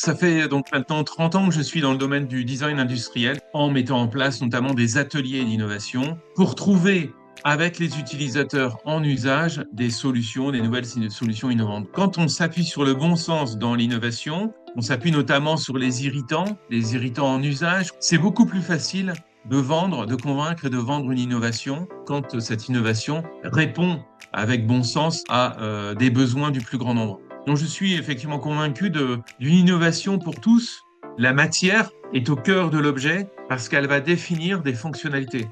Ça fait donc maintenant 30 ans que je suis dans le domaine du design industriel en mettant en place notamment des ateliers d'innovation pour trouver avec les utilisateurs en usage des solutions, des nouvelles solutions innovantes. Quand on s'appuie sur le bon sens dans l'innovation, on s'appuie notamment sur les irritants en usage, c'est beaucoup plus facile de vendre, de convaincre et de vendre une innovation quand cette innovation répond avec bon sens à des besoins du plus grand nombre. Donc je suis effectivement convaincu d'une innovation pour tous. La matière est au cœur de l'objet parce qu'elle va définir des fonctionnalités.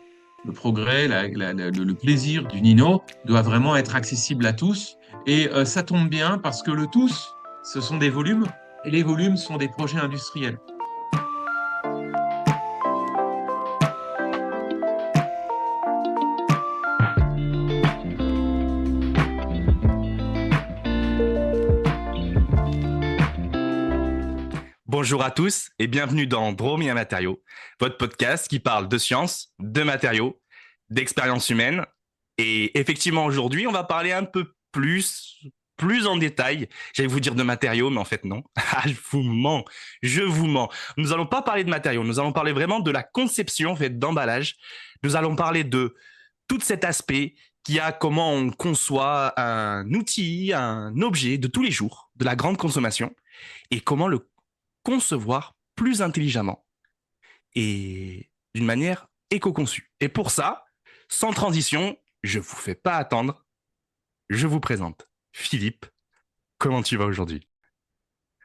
Le progrès, le plaisir d'une inno doit vraiment être accessible à tous. Et ça tombe bien parce que le tous, ce sont des volumes et les volumes sont des projets industriels. Bonjour à tous et bienvenue dans Dromia Matériaux, votre podcast qui parle de science, de matériaux, d'expérience humaine. Et effectivement, aujourd'hui, on va parler un peu plus en détail. J'allais vous dire de matériaux, mais en fait, non. Je vous mens. Nous allons pas parler de matériaux, nous allons parler vraiment de la conception en fait, d'emballage. Nous allons parler de tout cet aspect qui a comment on conçoit un outil, un objet de tous les jours, de la grande consommation, et comment le concevoir plus intelligemment et d'une manière éco-conçue. Et pour ça, sans transition, je vous fais pas attendre, je vous présente Philippe. Comment tu vas aujourd'hui?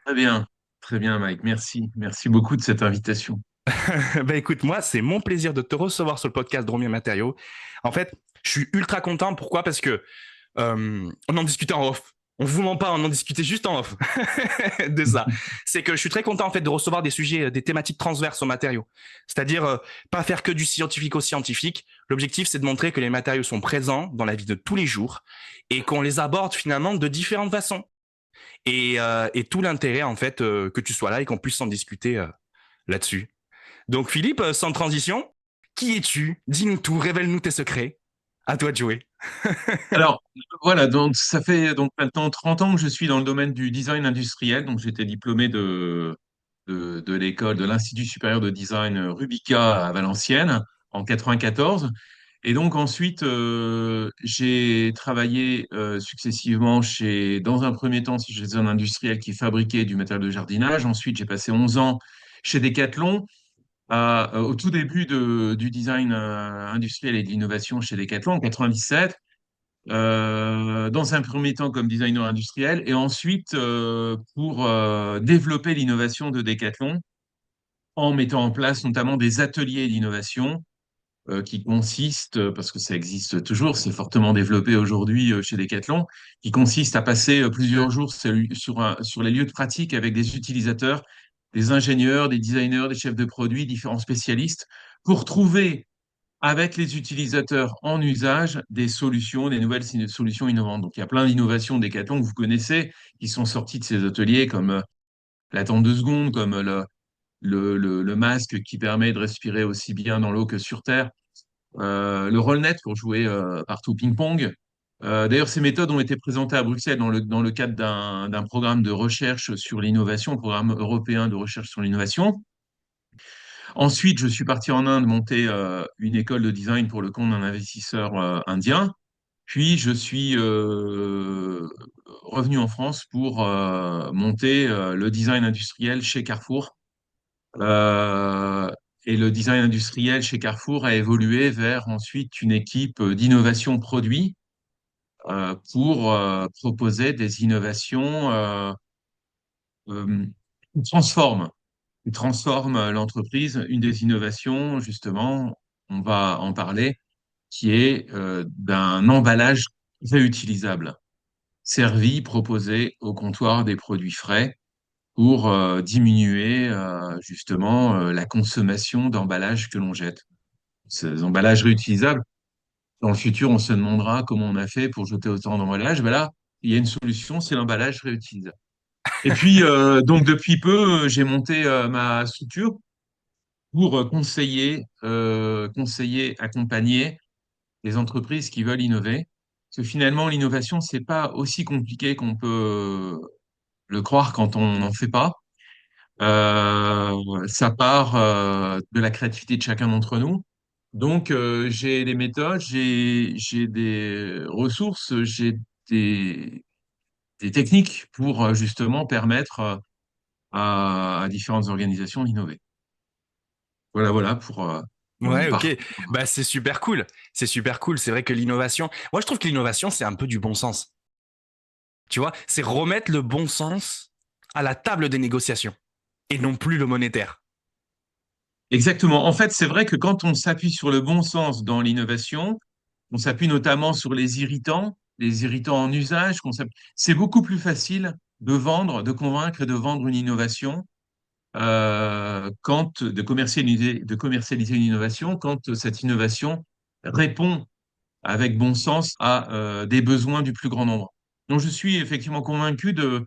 Très bien, Mike. Merci. Merci beaucoup de cette invitation. Ben écoute, moi, c'est mon plaisir de te recevoir sur le podcast Dromia Matériaux. En fait, je suis ultra content. Pourquoi? Parce que on en discutait en off. On vous ment pas, on en discutait juste en off de ça. C'est que je suis très content en fait de recevoir des sujets, des thématiques transverses aux matériaux. C'est-à-dire pas faire que du scientifico-scientifique. L'objectif, c'est de montrer que les matériaux sont présents dans la vie de tous les jours et qu'on les aborde finalement de différentes façons. Et tout l'intérêt en fait que tu sois là et qu'on puisse en discuter là-dessus. Donc Philippe, sans transition, qui es-tu? Dis-nous tout, révèle-nous tes secrets. À toi de jouer. Alors, voilà, donc ça fait donc maintenant 30 ans que je suis dans le domaine du design industriel. Donc, j'étais diplômé de l'école, de l'Institut supérieur de design Rubica à Valenciennes en 94. Et donc ensuite, j'ai travaillé successivement dans un premier temps, chez un industriel qui fabriquait du matériel de jardinage. Ensuite, j'ai passé 11 ans chez Decathlon, au tout début du design industriel et de l'innovation chez Decathlon en 97. Dans un premier temps comme designer industriel et ensuite pour développer l'innovation de Decathlon en mettant en place notamment des ateliers d'innovation qui consistent, parce que ça existe toujours, c'est fortement développé aujourd'hui chez Decathlon, qui consiste à passer plusieurs jours sur les lieux de pratique avec des utilisateurs, des ingénieurs, des designers, des chefs de produits, différents spécialistes, pour trouver avec les utilisateurs en usage des solutions, des nouvelles solutions innovantes. Donc il y a plein d'innovations Decathlon que vous connaissez qui sont sorties de ces ateliers, comme la tente de seconde, comme le masque qui permet de respirer aussi bien dans l'eau que sur Terre, le RollNet pour jouer partout au ping-pong. D'ailleurs, ces méthodes ont été présentées à Bruxelles dans le cadre d'un programme de recherche sur l'innovation, programme européen de recherche sur l'innovation. Ensuite, je suis parti en Inde monter une école de design pour le compte d'un investisseur indien. Puis, je suis revenu en France pour monter le design industriel chez Carrefour. Euh, et le design industriel chez Carrefour a évolué vers ensuite une équipe d'innovation produit pour proposer des innovations euh, qui transforment l'entreprise. Une des innovations, justement, on va en parler, qui est d'un emballage réutilisable, proposé au comptoir des produits frais pour diminuer justement la consommation d'emballages que l'on jette. Ces emballages réutilisables, dans le futur, on se demandera comment on a fait pour jeter autant d'emballages. Ben là, il y a une solution, c'est l'emballage réutilisable. Et puis, donc depuis peu, j'ai monté ma structure pour conseiller, accompagner les entreprises qui veulent innover. Parce que finalement, l'innovation, c'est pas aussi compliqué qu'on peut le croire quand on n'en fait pas. Ça part de la créativité de chacun d'entre nous. Donc, j'ai des méthodes, j'ai des ressources, j'ai des, des techniques pour justement permettre à différentes organisations d'innover. Voilà, voilà pour mon Ouais, ok. parcours. Bah, c'est super cool. C'est super cool. C'est vrai que l'innovation, moi, je trouve que l'innovation, c'est un peu du bon sens. Tu vois, c'est remettre le bon sens à la table des négociations et non plus le monétaire. Exactement. En fait, c'est vrai que quand on s'appuie sur le bon sens dans l'innovation, on s'appuie notamment sur les irritants en usage, c'est beaucoup plus facile de vendre, de convaincre et de vendre une innovation quand de commercialiser une innovation quand cette innovation répond avec bon sens à des besoins du plus grand nombre. Donc, je suis effectivement convaincu d'une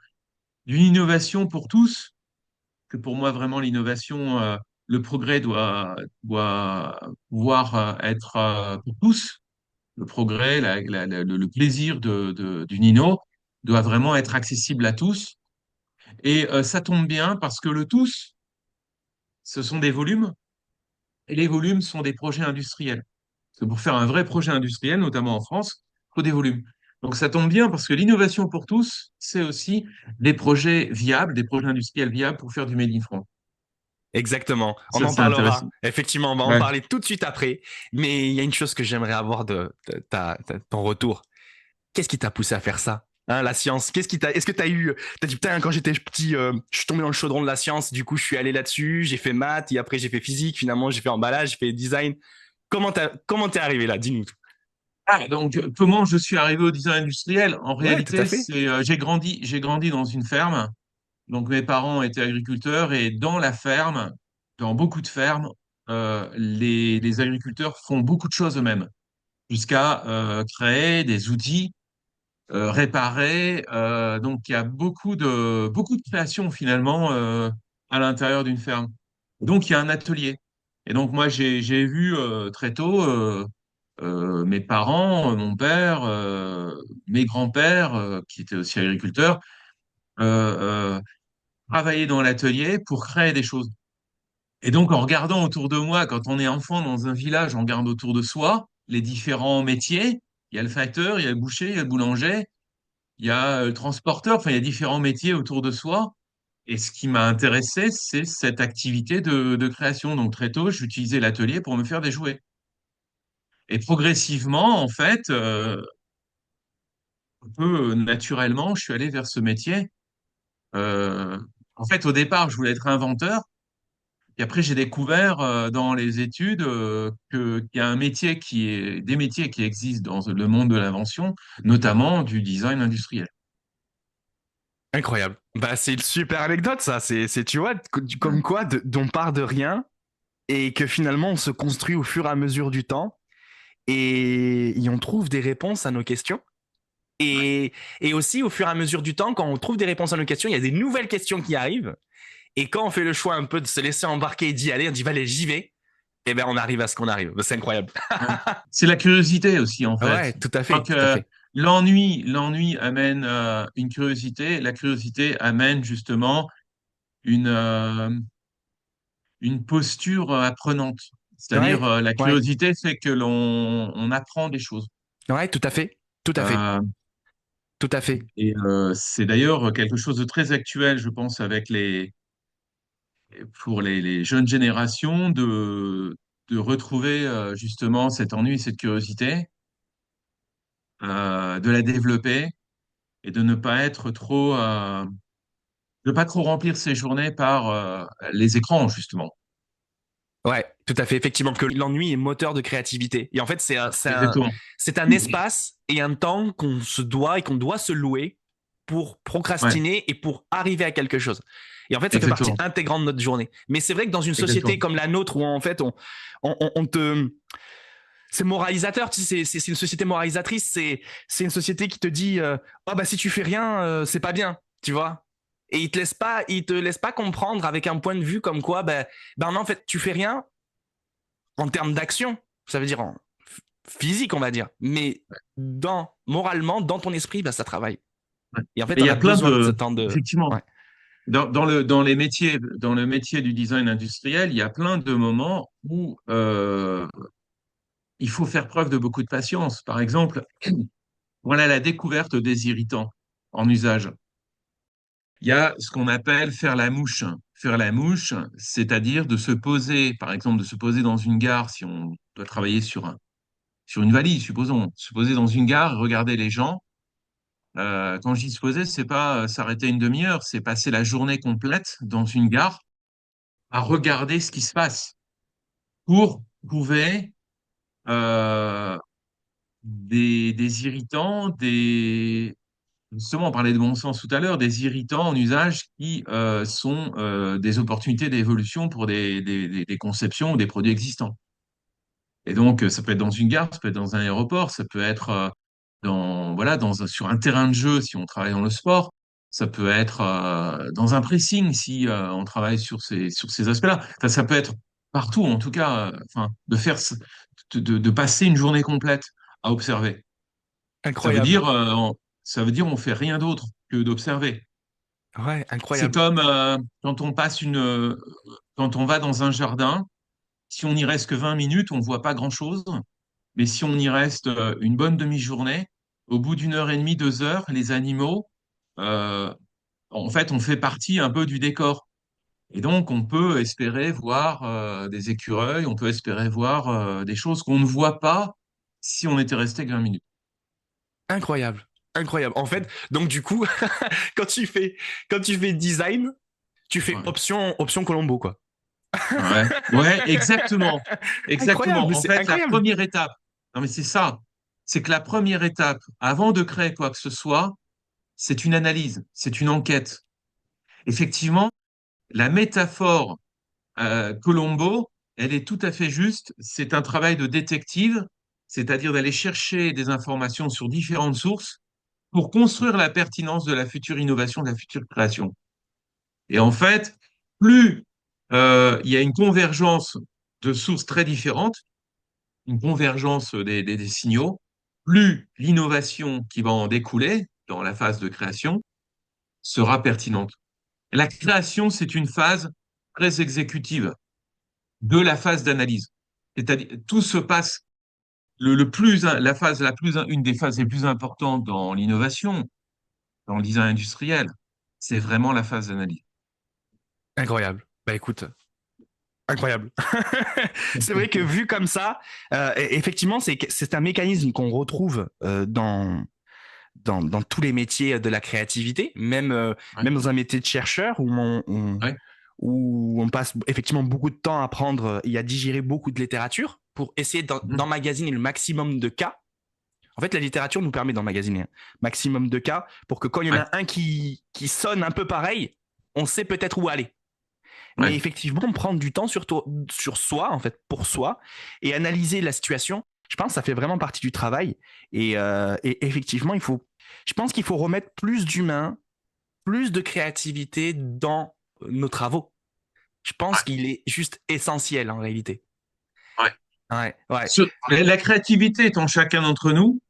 innovation pour tous, que pour moi, vraiment, l'innovation, le progrès doit pouvoir être pour tous. Le progrès, le plaisir d'une inno doit vraiment être accessible à tous. Et ça tombe bien parce que le tous, ce sont des volumes, et les volumes sont des projets industriels. Parce que pour faire un vrai projet industriel, notamment en France, il faut des volumes. Donc ça tombe bien parce que l'innovation pour tous, c'est aussi des projets viables, des projets industriels viables pour faire du Made in France. Exactement. On Ça, en c'est intéressant. parlera. Effectivement, on va en Ouais. parler tout de suite après. Mais il y a une chose que j'aimerais avoir de ton retour. Qu'est-ce qui t'a poussé à faire ça? Hein, la science, est-ce que t'as dit, putain, quand j'étais petit, je suis tombé dans le chaudron de la science, du coup, je suis allé là-dessus, j'ai fait maths, et après, j'ai fait physique, finalement, j'ai fait emballage, j'ai fait design. Comment t'es arrivé là? Dis-nous tout. Ah, donc, comment je suis arrivé au design industriel? En Ouais, tout à réalité, fait. j'ai grandi dans une ferme. Donc, mes parents étaient agriculteurs et dans la ferme, dans beaucoup de fermes, les agriculteurs font beaucoup de choses eux-mêmes, jusqu'à créer des outils, réparer. Donc, il y a beaucoup de création finalement à l'intérieur d'une ferme. Donc, il y a un atelier. Et donc, moi, j'ai vu très tôt mes parents, mon père, mes grands-pères, qui étaient aussi agriculteurs, euh, travailler dans l'atelier pour créer des choses. Et donc, en regardant autour de moi, quand on est enfant dans un village, on regarde autour de soi les différents métiers. Il y a le facteur, il y a le boucher, il y a le boulanger, il y a le transporteur, enfin, il y a différents métiers autour de soi. Et ce qui m'a intéressé, c'est cette activité de création. Donc, très tôt, j'utilisais l'atelier pour me faire des jouets. Et progressivement, en fait, un peu naturellement, je suis allé vers ce métier. Euh, En fait, au départ, je voulais être inventeur. Et après, j'ai découvert dans les études qu'il y a des métiers qui existent dans le monde de l'invention, notamment du design industriel. Incroyable. Bah, c'est une super anecdote, ça. Tu vois, Ouais. comme quoi, d'on part de rien et que finalement, on se construit au fur et à mesure du temps et on trouve des réponses à nos questions. Et, et aussi, au fur et à mesure du temps, quand on trouve des réponses à nos questions, il y a des nouvelles questions qui arrivent. Et quand on fait le choix un peu de se laisser embarquer et d'y aller, on dit, allez, j'y vais. Et ben, on arrive à ce qu'on arrive. C'est incroyable. Ouais. C'est la curiosité aussi, en fait. Ouais, tout à Je crois fait, tout à que fait. l'ennui amène une curiosité. La curiosité amène justement une, euh, une posture apprenante. C'est-à-dire, Ouais, la ouais, curiosité fait que on apprend des choses. ouais, tout à fait, tout à fait, Euh, tout à fait. et c'est d'ailleurs quelque chose de très actuel, je pense, pour les jeunes générations de retrouver justement cet ennui, cette curiosité, de la développer et de ne pas être de pas trop remplir ses journées par les écrans, justement. Ouais, tout à fait. Effectivement, que l'ennui est moteur de créativité. Et en fait, Exactement. c'est un espace et un temps qu'on se doit et qu'on doit se louer pour Ouais, procrastiner et pour arriver à quelque chose. Et en fait, ça fait partie exactement. intégrante de notre journée. Mais c'est vrai que dans une société Exactement. comme la nôtre, où en fait, on te, c'est moralisateur, tu sais, c'est une société moralisatrice, c'est une société qui te dit, oh bah si tu fais rien, c'est pas bien, tu vois. Et il te laisse pas comprendre avec un point de vue comme quoi, ben non, en fait, tu fais rien, en termes d'action, ça veut dire en physique, on va dire, mais moralement, dans ton esprit, bah, ça travaille. Ouais. Et en fait, Mais il on y a a plein besoin de ce de, temps de. effectivement, Ouais. dans le métier du design industriel, il y a plein de moments où il faut faire preuve de beaucoup de patience. Par exemple, voilà la découverte des irritants en usage. Il y a ce qu'on appelle faire la mouche. Faire la mouche, c'est-à-dire de se poser, par exemple, de se poser dans une gare si on doit travailler sur une valise, supposons, se poser dans une gare, regarder les gens. Quand je dis se poser, c'est pas s'arrêter une demi-heure, c'est passer la journée complète dans une gare à regarder ce qui se passe pour trouver euh, des irritants, justement, on parlait de bon sens tout à l'heure, des irritants en usage qui sont des opportunités d'évolution pour des conceptions ou des produits existants. Et donc, ça peut être dans une gare, ça peut être dans un aéroport, ça peut être voilà, sur un terrain de jeu si on travaille dans le sport, ça peut être dans un pressing si on travaille sur ces aspects-là. Enfin, ça peut être partout, en tout cas, enfin, de passer une journée complète à observer. Ça veut Incroyable. dire, ça veut dire on fait rien d'autre que d'observer. Ouais, C'est incroyable. comme quand on va dans un jardin, si on n'y reste que 20 minutes, on ne voit pas grand-chose. Mais si on y reste une bonne demi-journée, au bout d'une heure et demie, 2 heures, les animaux, euh, en fait, on fait partie un peu du décor. Et donc, on peut espérer voir des écureuils, on peut espérer voir des choses qu'on ne voit pas si on était resté que 20 minutes. Incroyable. Incroyable. En fait, donc du coup, quand tu fais, quand tu fais design, tu fais Ouais, option Colombo, quoi. ouais, ouais, exactement. Incroyable, mais Exactement. En c'est fait, la incroyable. première étape, non mais c'est ça, c'est que la première étape, avant de créer quoi que ce soit, c'est une analyse, c'est une enquête. Effectivement, la métaphore Colombo, elle est tout à fait juste. C'est un travail de détective, c'est-à-dire d'aller chercher des informations sur différentes sources pour construire la pertinence de la future innovation, de la future création. Et en fait, plus il y a une convergence de sources très différentes, une convergence des signaux, plus l'innovation qui va en découler dans la phase de création sera pertinente. La création, c'est une phase très exécutive de la phase d'analyse. C'est-à-dire, tout se passe, la phase une des phases les plus importantes dans l'innovation, dans le design industriel, c'est vraiment la phase d'analyse. Incroyable. Bah écoute, incroyable. C'est vrai que vu comme ça, effectivement, c'est un mécanisme qu'on retrouve dans tous les métiers de la créativité, Ouais, même dans un métier de chercheur ouais, où on passe effectivement beaucoup de temps à apprendre et à digérer beaucoup de littérature pour essayer mhm, d'emmagasiner le maximum de cas. En fait, la littérature nous permet d'emmagasiner un maximum de cas pour que quand il y en ouais, a un qui sonne un peu pareil, on sait peut-être où aller. Mais ouais. effectivement, prendre du temps sur soi, en fait, pour soi, et analyser la situation, je pense que ça fait vraiment partie du travail. Et effectivement, je pense qu'il faut remettre plus d'humain, plus de créativité dans nos travaux. Je pense qu'il est juste essentiel en réalité. Ouais. Ouais, ouais, La créativité est en chacun d'entre nous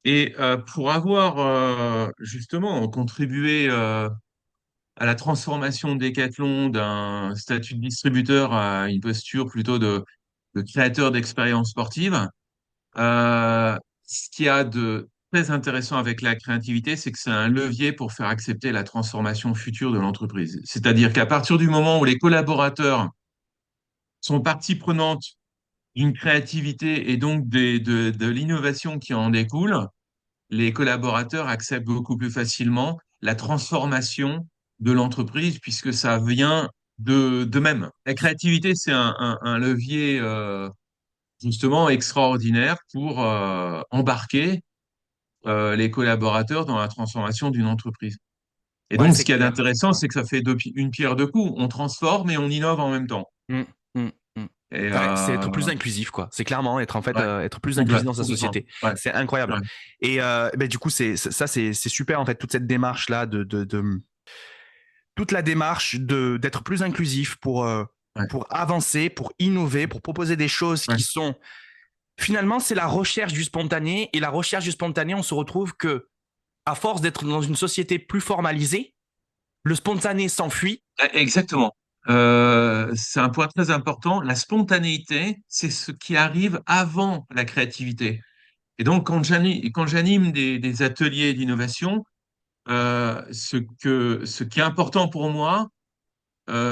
et pour avoir justement contribué à la transformation de Decathlon d'un statut de distributeur à une posture plutôt de créateur d'expériences sportives. Ce qu'il y a de très intéressant avec la créativité, c'est que c'est un levier pour faire accepter la transformation future de l'entreprise. C'est-à-dire qu'à partir du moment où les collaborateurs sont partie prenante d'une créativité et donc de l'innovation qui en découle, les collaborateurs acceptent beaucoup plus facilement la transformation de l'entreprise puisque ça vient d'eux-mêmes. La créativité, c'est un levier justement extraordinaire pour embarquer les collaborateurs dans la transformation d'une entreprise. Et ouais, donc, c'est ce qui est clair. intéressant, c'est que ça fait une pierre deux coups. On transforme et on innove en même temps. Mm, mm, mm. Et Ouais, c'est être plus inclusif, quoi. C'est clairement être en fait ouais, être plus inclusif dans sa complètement. société. Ouais, C'est incroyable. ouais, Et ben, du coup, c'est super en fait toute cette démarche là toute la démarche de d'être plus inclusif ouais, pour avancer, pour innover, pour proposer des choses ouais, qui sont finalement c'est la recherche du spontané et la recherche du spontané, on se retrouve que à force d'être dans une société plus formalisée, Le spontané s'enfuit. Exactement. C'est un point très important. La spontanéité, c'est ce qui arrive avant la créativité. Et donc, quand j'anime des ateliers d'innovation, ce qui est important pour moi,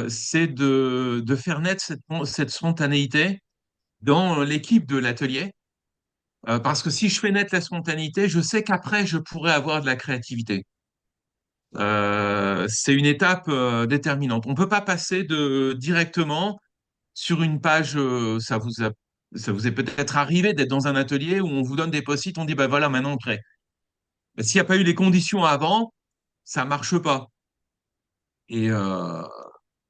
c'est de faire naître cette spontanéité dans l'équipe de l'atelier. Parce que si je fais naître la spontanéité, je sais qu'après, je pourrai avoir de la créativité. C'est une étape déterminante. On ne peut pas passer directement sur une page. Ça vous est peut-être arrivé d'être dans un atelier où on vous donne des post-it, on dit, ben voilà, maintenant on crée. Ben, s'il n'y a pas eu les conditions avant, ça marche pas. Et, euh,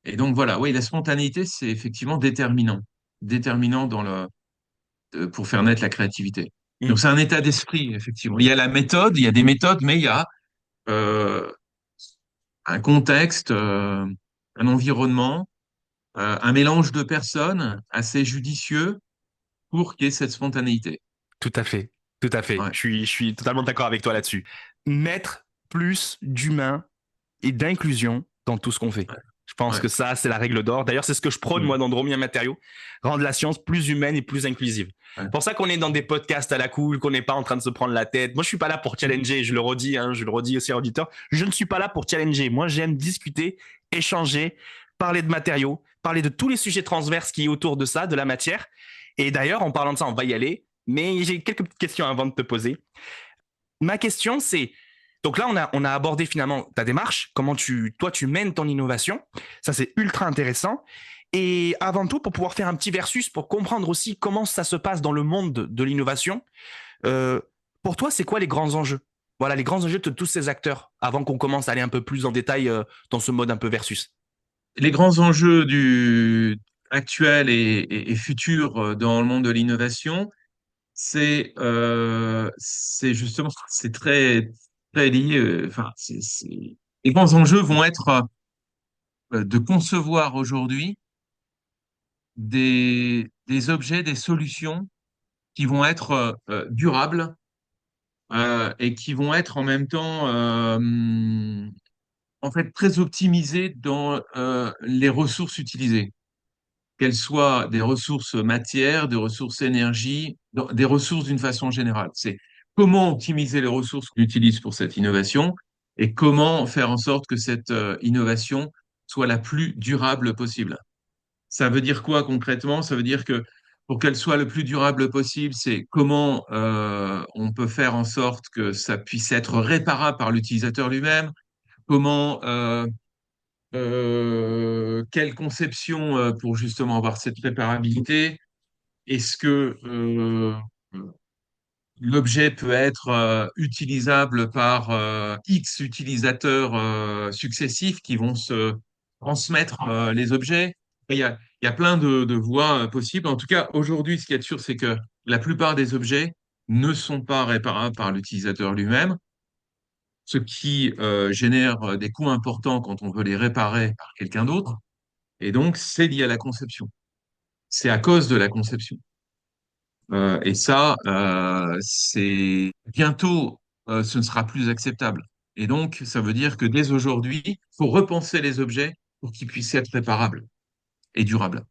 et donc voilà, oui, la spontanéité, c'est effectivement déterminant pour faire naître la créativité. Hmm, Donc c'est un état d'esprit, effectivement. Il y a la méthode, il y a des méthodes, mais il y a euh, un contexte, un environnement, un mélange de personnes assez judicieux pour qu'il y ait cette spontanéité. tout à fait, tout à fait. Ouais, Je suis totalement d'accord avec toi là-dessus. Mettre plus d'humain et d'inclusion dans tout ce qu'on fait. Je pense ouais, que ça, c'est la règle d'or. D'ailleurs, c'est ce que je prône, ouais, moi, dans Dromia Matériaux. Rendre la science plus humaine et plus inclusive. ouais. C'est pour ça qu'on est dans des podcasts à la cool, qu'on n'est pas en train de se prendre la tête. Moi, je suis pas là pour challenger, je le redis, hein, je le redis aussi à l'auditeur. Je ne suis pas là pour challenger. Moi, j'aime discuter, échanger, parler de matériaux, parler de tous les sujets transverses qui est autour de ça, de la matière. Et d'ailleurs, en parlant de ça, on va y aller. Mais j'ai quelques petites questions avant de te poser. Ma question, c'est, donc là, on a abordé finalement ta démarche, comment toi, tu mènes ton innovation. Ça, c'est ultra intéressant. Et avant tout, pour pouvoir faire un petit versus, pour comprendre aussi comment ça se passe dans le monde de l'innovation, euh, pour toi, c'est quoi les grands enjeux? Voilà, les grands enjeux de tous ces acteurs, avant qu'on commence à aller un peu plus en détail dans ce mode un peu versus. Les grands enjeux actuels et futurs dans le monde de l'innovation, c'est justement, c'est très lié. Enfin, les grands enjeux vont être de concevoir aujourd'hui des objets, des solutions qui vont être durables et qui vont être en même temps en fait très optimisées dans les ressources utilisées, qu'elles soient des ressources matières, des ressources énergie, des ressources d'une façon générale. C'est comment optimiser les ressources qu'on utilise pour cette innovation et comment faire en sorte que cette innovation soit la plus durable possible. Ça veut dire quoi concrètement? Ça veut dire que pour qu'elle soit le plus durable possible, c'est comment on peut faire en sorte que ça puisse être réparable par l'utilisateur lui-même, comment quelle conception pour justement avoir cette réparabilité? Est-ce que l'objet peut être utilisable par X utilisateurs successifs qui vont se transmettre les objets? Il y a plein de voies possibles. En tout cas, aujourd'hui, ce qu'il y a de sûr, c'est que la plupart des objets ne sont pas réparables par l'utilisateur lui-même, ce qui génère des coûts importants quand on veut les réparer par quelqu'un d'autre. Et donc, c'est lié à la conception. C'est à cause de la conception. Et ça, c'est bientôt, ce ne sera plus acceptable. Et donc, ça veut dire que dès aujourd'hui, il faut repenser les objets pour qu'ils puissent être réparables et durables.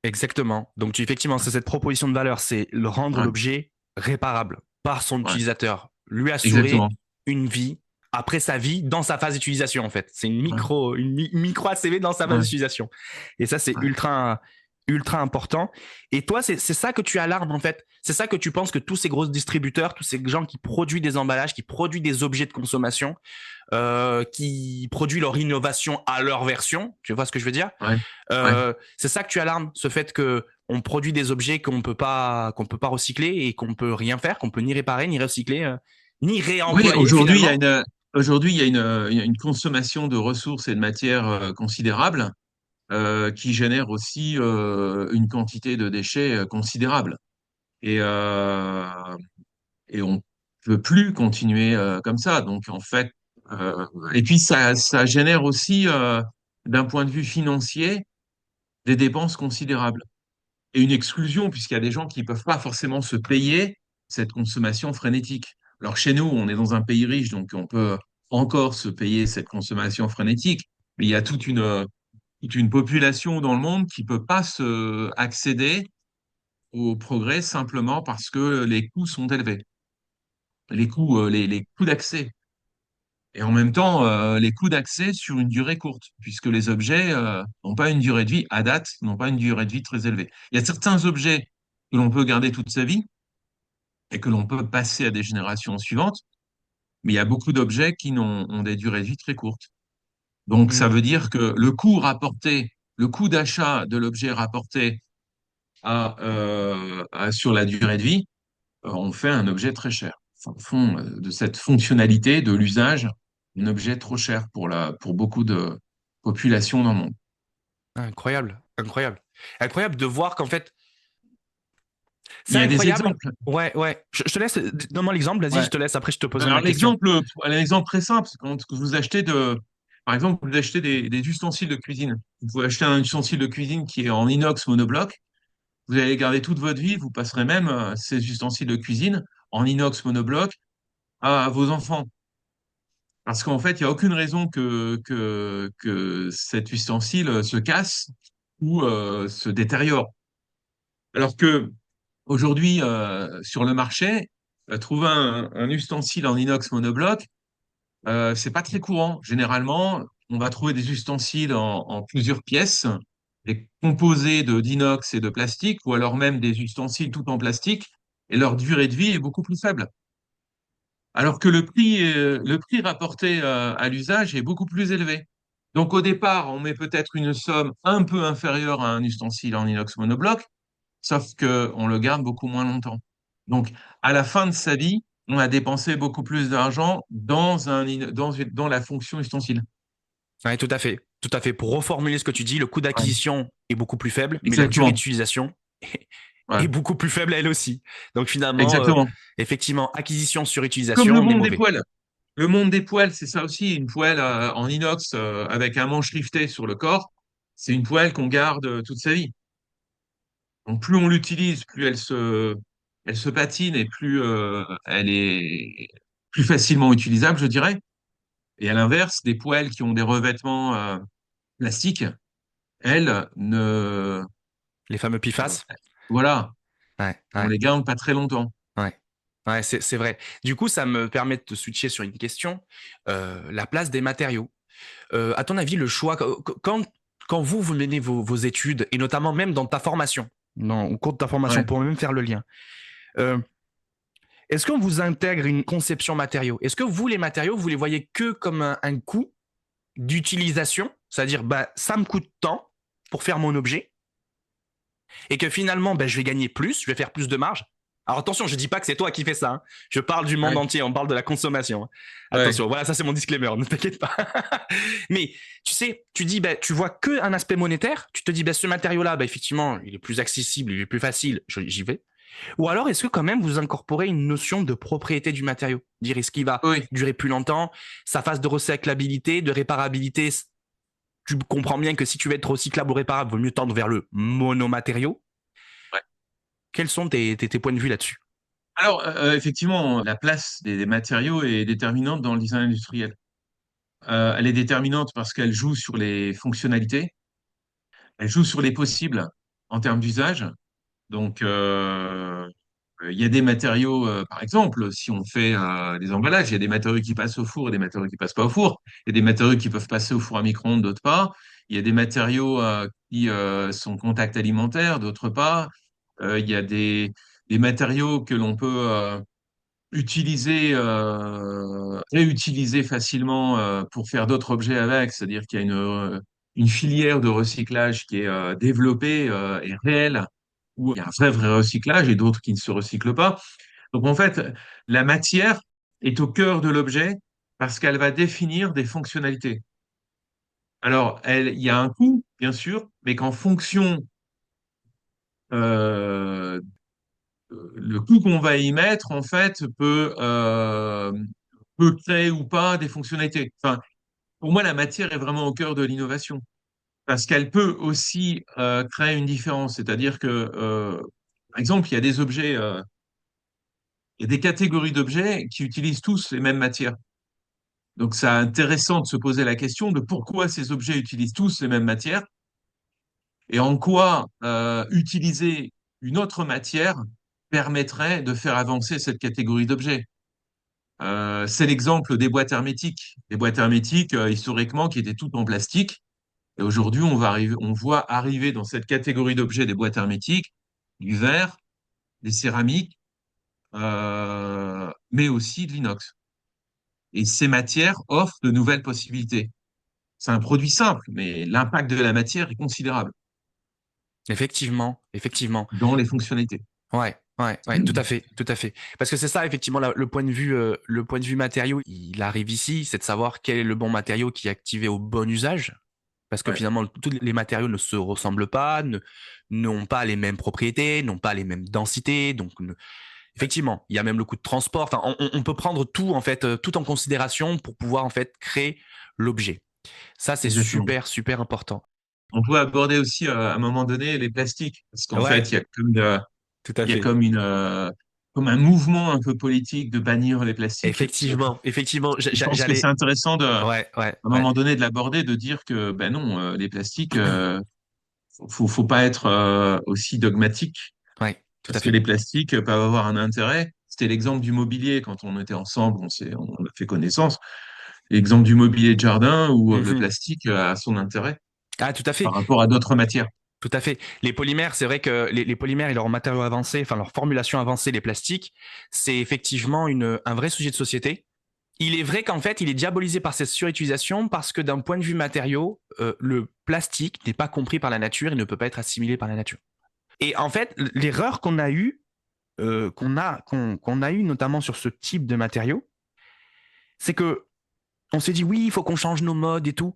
Exactement. Donc, effectivement, c'est cette proposition de valeur, c'est le rendre Ouais, l'objet réparable par son ouais, utilisateur, lui exactement. assurer une vie après sa vie dans sa phase d'utilisation, en fait. C'est Ouais, une micro ACV dans sa phase ouais, d'utilisation. Et ça, c'est ouais. ultra important. Et toi, c'est ça que tu alarmes, en fait. C'est ça que tu penses que tous ces gros distributeurs, tous ces gens qui produisent des emballages, qui produisent des objets de consommation, qui produisent leur innovation à leur version, tu vois ce que je veux dire? Ouais, ouais. C'est ça que tu alarmes, ce fait que on produit des objets qu'on peut pas recycler et qu'on peut rien faire, qu'on peut ni réparer, ni recycler, ni Oui, réemployer finalement. aujourd'hui, il y a une consommation de ressources et de matières considérable qui génère aussi une quantité de déchets considérable. Et, euh, et on peut plus continuer comme ça. Donc en fait, et puis ça génère aussi, d'un point de vue financier, des dépenses considérables et une exclusion puisqu'il y a des gens qui peuvent pas forcément se payer cette consommation frénétique. Alors chez nous, on est dans un pays riche, donc on peut. encore se payer cette consommation frénétique. Mais il y a toute une population dans le monde qui peut pas se accéder au progrès simplement parce que les coûts sont élevés, les coûts d'accès. Et en même temps, les coûts d'accès sur une durée courte, puisque les objets n'ont pas une durée de vie, à date, n'ont pas une durée de vie très élevée. Il y a certains objets que l'on peut garder toute sa vie et que l'on peut passer à des générations suivantes, mais il y a beaucoup d'objets qui ont des durées de vie très courtes. Donc, ça Hmm. veut dire que le coût d'achat de l'objet rapporté sur la durée de vie, on fait un objet très cher. Enfin, au fond, de cette fonctionnalité, de l'usage, un objet trop cher pour beaucoup de populations dans le monde. Incroyable, incroyable. Incroyable de voir qu'en fait, Il c'est y a des incroyable. exemples. Ouais, ouais. Je te laisse, donne-moi l'exemple, vas-y, Ouais. je te laisse, après je te poserai Alors, ma question. un exemple très simple, c'est quand vous achetez par exemple, vous achetez des ustensiles de cuisine. Vous pouvez acheter un ustensile de cuisine qui est en inox monobloc. Vous allez les garder toute votre vie. Vous passerez même ces ustensiles de cuisine en inox monobloc à vos enfants. Parce qu'en fait, il n'y a aucune raison que cet ustensile se casse ou se détériore. Alors que aujourd'hui, sur le marché, trouver un ustensile en inox monobloc, c'est pas très courant. Généralement, on va trouver des ustensiles en plusieurs pièces, et composés d'inox et de plastique, ou alors même des ustensiles tout en plastique, et leur durée de vie est beaucoup plus faible. Alors que le prix rapporté à l'usage est beaucoup plus élevé. Donc au départ, on met peut-être une somme un peu inférieure à un ustensile en inox monobloc, sauf qu'on le garde beaucoup moins longtemps. Donc à la fin de sa vie, on a dépensé beaucoup plus d'argent dans la fonction ustensile. Ouais, tout à fait. Tout à fait. Pour reformuler ce que tu dis, le coût Ouais, d'acquisition est beaucoup plus faible, mais la durée exactement. d'utilisation est, Ouais, est beaucoup plus faible elle aussi. Donc finalement, exactement. effectivement, acquisition sur Comme utilisation, le on est monde des mauvais. poêles. Le monde des poêles, c'est ça aussi, une poêle en inox avec un manche lifté sur le corps. C'est une poêle qu'on garde toute sa vie. Donc plus on l'utilise, plus elle se patine et plus elle est plus facilement utilisable, je dirais. Et à l'inverse, des poêles qui ont des revêtements plastiques, elles ne, Les fameux euh, PFAS. voilà, Ouais, on ouais, les garde pas très longtemps. ouais. Ouais, c'est vrai. Du coup, ça me permet de te switcher sur une question. La place des matériaux. À ton avis, le choix, quand vous menez vos études, et notamment même dans ta formation, au cours de ta formation, Ouais. pour même faire le lien, euh, est-ce qu'on vous intègre une conception matériaux? Est-ce que vous, les matériaux, vous les voyez que comme un coût d'utilisation, c'est-à-dire bah, ça me coûte tant pour faire mon objet, et que finalement bah, je vais gagner plus, je vais faire plus de marge. Alors attention, je dis pas que c'est toi qui fais ça, hein. Je parle du monde Ouais. entier, on parle de la consommation, hein. Ouais. Attention, voilà, ça c'est mon disclaimer, ne t'inquiète pas. Mais tu sais, tu dis, bah, tu vois que un aspect monétaire, tu te dis, bah, ce matériau-là, bah, effectivement, il est plus accessible, il est plus facile, j'y vais. Ou alors, est-ce que quand même vous incorporez une notion de propriété du matériau? Dire, est-ce qu'il va Oui. durer plus longtemps, sa phase de recyclabilité, de réparabilité, tu comprends bien que si tu veux être recyclable ou réparable, il vaut mieux tendre vers le monomatériau. Ouais. Quels sont tes points de vue là-dessus? Alors, effectivement, la place des matériaux est déterminante dans le design industriel. Elle est déterminante parce qu'elle joue sur les fonctionnalités, elle joue sur les possibles en termes d'usage. Donc, il y a des matériaux, par exemple, si on fait des emballages, il y a des matériaux qui passent au four et des matériaux qui passent pas au four. Il y a des matériaux qui peuvent passer au four à micro-ondes, d'autres pas. Il y a des matériaux qui sont contact alimentaire, d'autres pas. Il y a des matériaux que l'on peut réutiliser facilement pour faire d'autres objets avec, c'est-à-dire qu'il y a une filière de recyclage qui est développée et réelle, où il y a un vrai recyclage et d'autres qui ne se recyclent pas. Donc en fait, la matière est au cœur de l'objet parce qu'elle va définir des fonctionnalités. Alors, il y a un coût, bien sûr, mais qu'en fonction euh, le coût qu'on va y mettre, en fait, peut créer ou pas des fonctionnalités. Enfin, pour moi, la matière est vraiment au cœur de l'innovation parce qu'elle peut aussi créer une différence. C'est-à-dire que, par exemple, il y a des objets, il y a des catégories d'objets qui utilisent tous les mêmes matières. Donc, c'est intéressant de se poser la question de pourquoi ces objets utilisent tous les mêmes matières et en quoi utiliser une autre matière permettrait de faire avancer cette catégorie d'objets. C'est l'exemple des boîtes hermétiques. Les boîtes hermétiques, historiquement, qui étaient toutes en plastique. Et aujourd'hui, on voit arriver dans cette catégorie d'objets des boîtes hermétiques du verre, des céramiques, mais aussi de l'inox. Et ces matières offrent de nouvelles possibilités. C'est un produit simple, mais l'impact de la matière est considérable Effectivement, effectivement. dans les fonctionnalités. Ouais, ouais, ouais, tout à fait, tout à fait. Parce que c'est ça, effectivement, le point de vue matériau, il arrive ici, c'est de savoir quel est le bon matériau qui est activé au bon usage. Parce que Ouais, finalement, tous les matériaux ne se ressemblent pas, n'ont pas les mêmes propriétés, n'ont pas les mêmes densités. Donc, effectivement, il y a même le coût de transport. Enfin, on peut prendre tout, en fait, tout en considération pour pouvoir, en fait, créer l'objet. Ça, c'est exactement. super, super important. On peut aborder aussi à un moment donné les plastiques, parce qu'en fait, Ouais, tout à il y a fait. comme comme un mouvement un peu politique de bannir les plastiques. Effectivement, effectivement, Je pense que c'est j'allais. intéressant à Ouais, ouais, un ouais, moment donné de l'aborder, de dire que ben non, les plastiques, faut pas être aussi dogmatique, ouais, tout à parce que fait. les plastiques peuvent avoir un intérêt. C'était l'exemple du mobilier quand on était ensemble, on a fait connaissance. L'exemple du mobilier de jardin où le Mhm. plastique a son intérêt Ah, tout à fait, par rapport à d'autres matières. tout à fait. Les polymères, c'est vrai que les polymères et leurs matériaux avancés, enfin leur formulation avancée, les plastiques, c'est effectivement un vrai sujet de société. Il est vrai qu'en fait, il est diabolisé par cette surutilisation parce que d'un point de vue matériau, le plastique n'est pas compris par la nature et ne peut pas être assimilé par la nature. Et en fait, l'erreur qu'on a eue, qu'on a eu notamment sur ce type de matériaux, c'est que on s'est dit oui, il faut qu'on change nos modes et tout.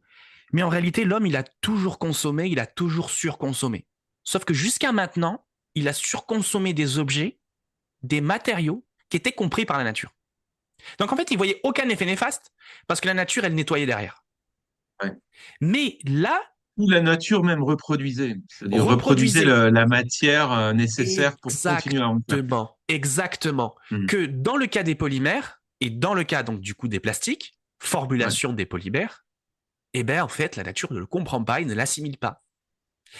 Mais en réalité, l'homme, il a toujours consommé, il a toujours surconsommé. Sauf que jusqu'à maintenant, il a surconsommé des objets, des matériaux qui étaient compris par la nature. Donc en fait, il voyait aucun effet néfaste parce que la nature, elle nettoyait derrière. Ouais. Mais là, Ou la nature même reproduisait, c'est-à-dire reproduisait reproduisez la matière nécessaire pour continuer à en faire. exactement, exactement, Mhm. que dans le cas des polymères et dans le cas donc du coup des plastiques, Ouais, formulation des polymères, eh ben en fait la nature ne le comprend pas, il ne l'assimile pas.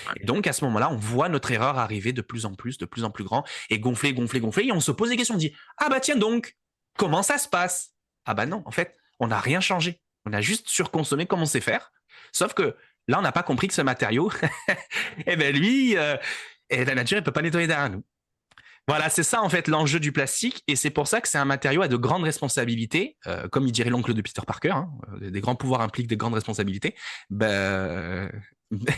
ouais, Et donc, à ce moment-là, on voit notre erreur arriver de plus en plus grand, et gonfler, gonfler, gonfler, et on se pose des questions, on dit, ah bah tiens donc, comment ça se passe? Ah bah non, en fait, on n'a rien changé. On a juste surconsommé comme on sait faire. Sauf que là, on n'a pas compris que ce matériau, eh ben lui, et la nature, elle peut pas nettoyer derrière nous. Voilà, c'est ça en fait l'enjeu du plastique, et c'est pour ça que c'est un matériau à de grandes responsabilités, comme il dirait l'oncle de Peter Parker, hein, des grands pouvoirs impliquent des grandes responsabilités. Ben,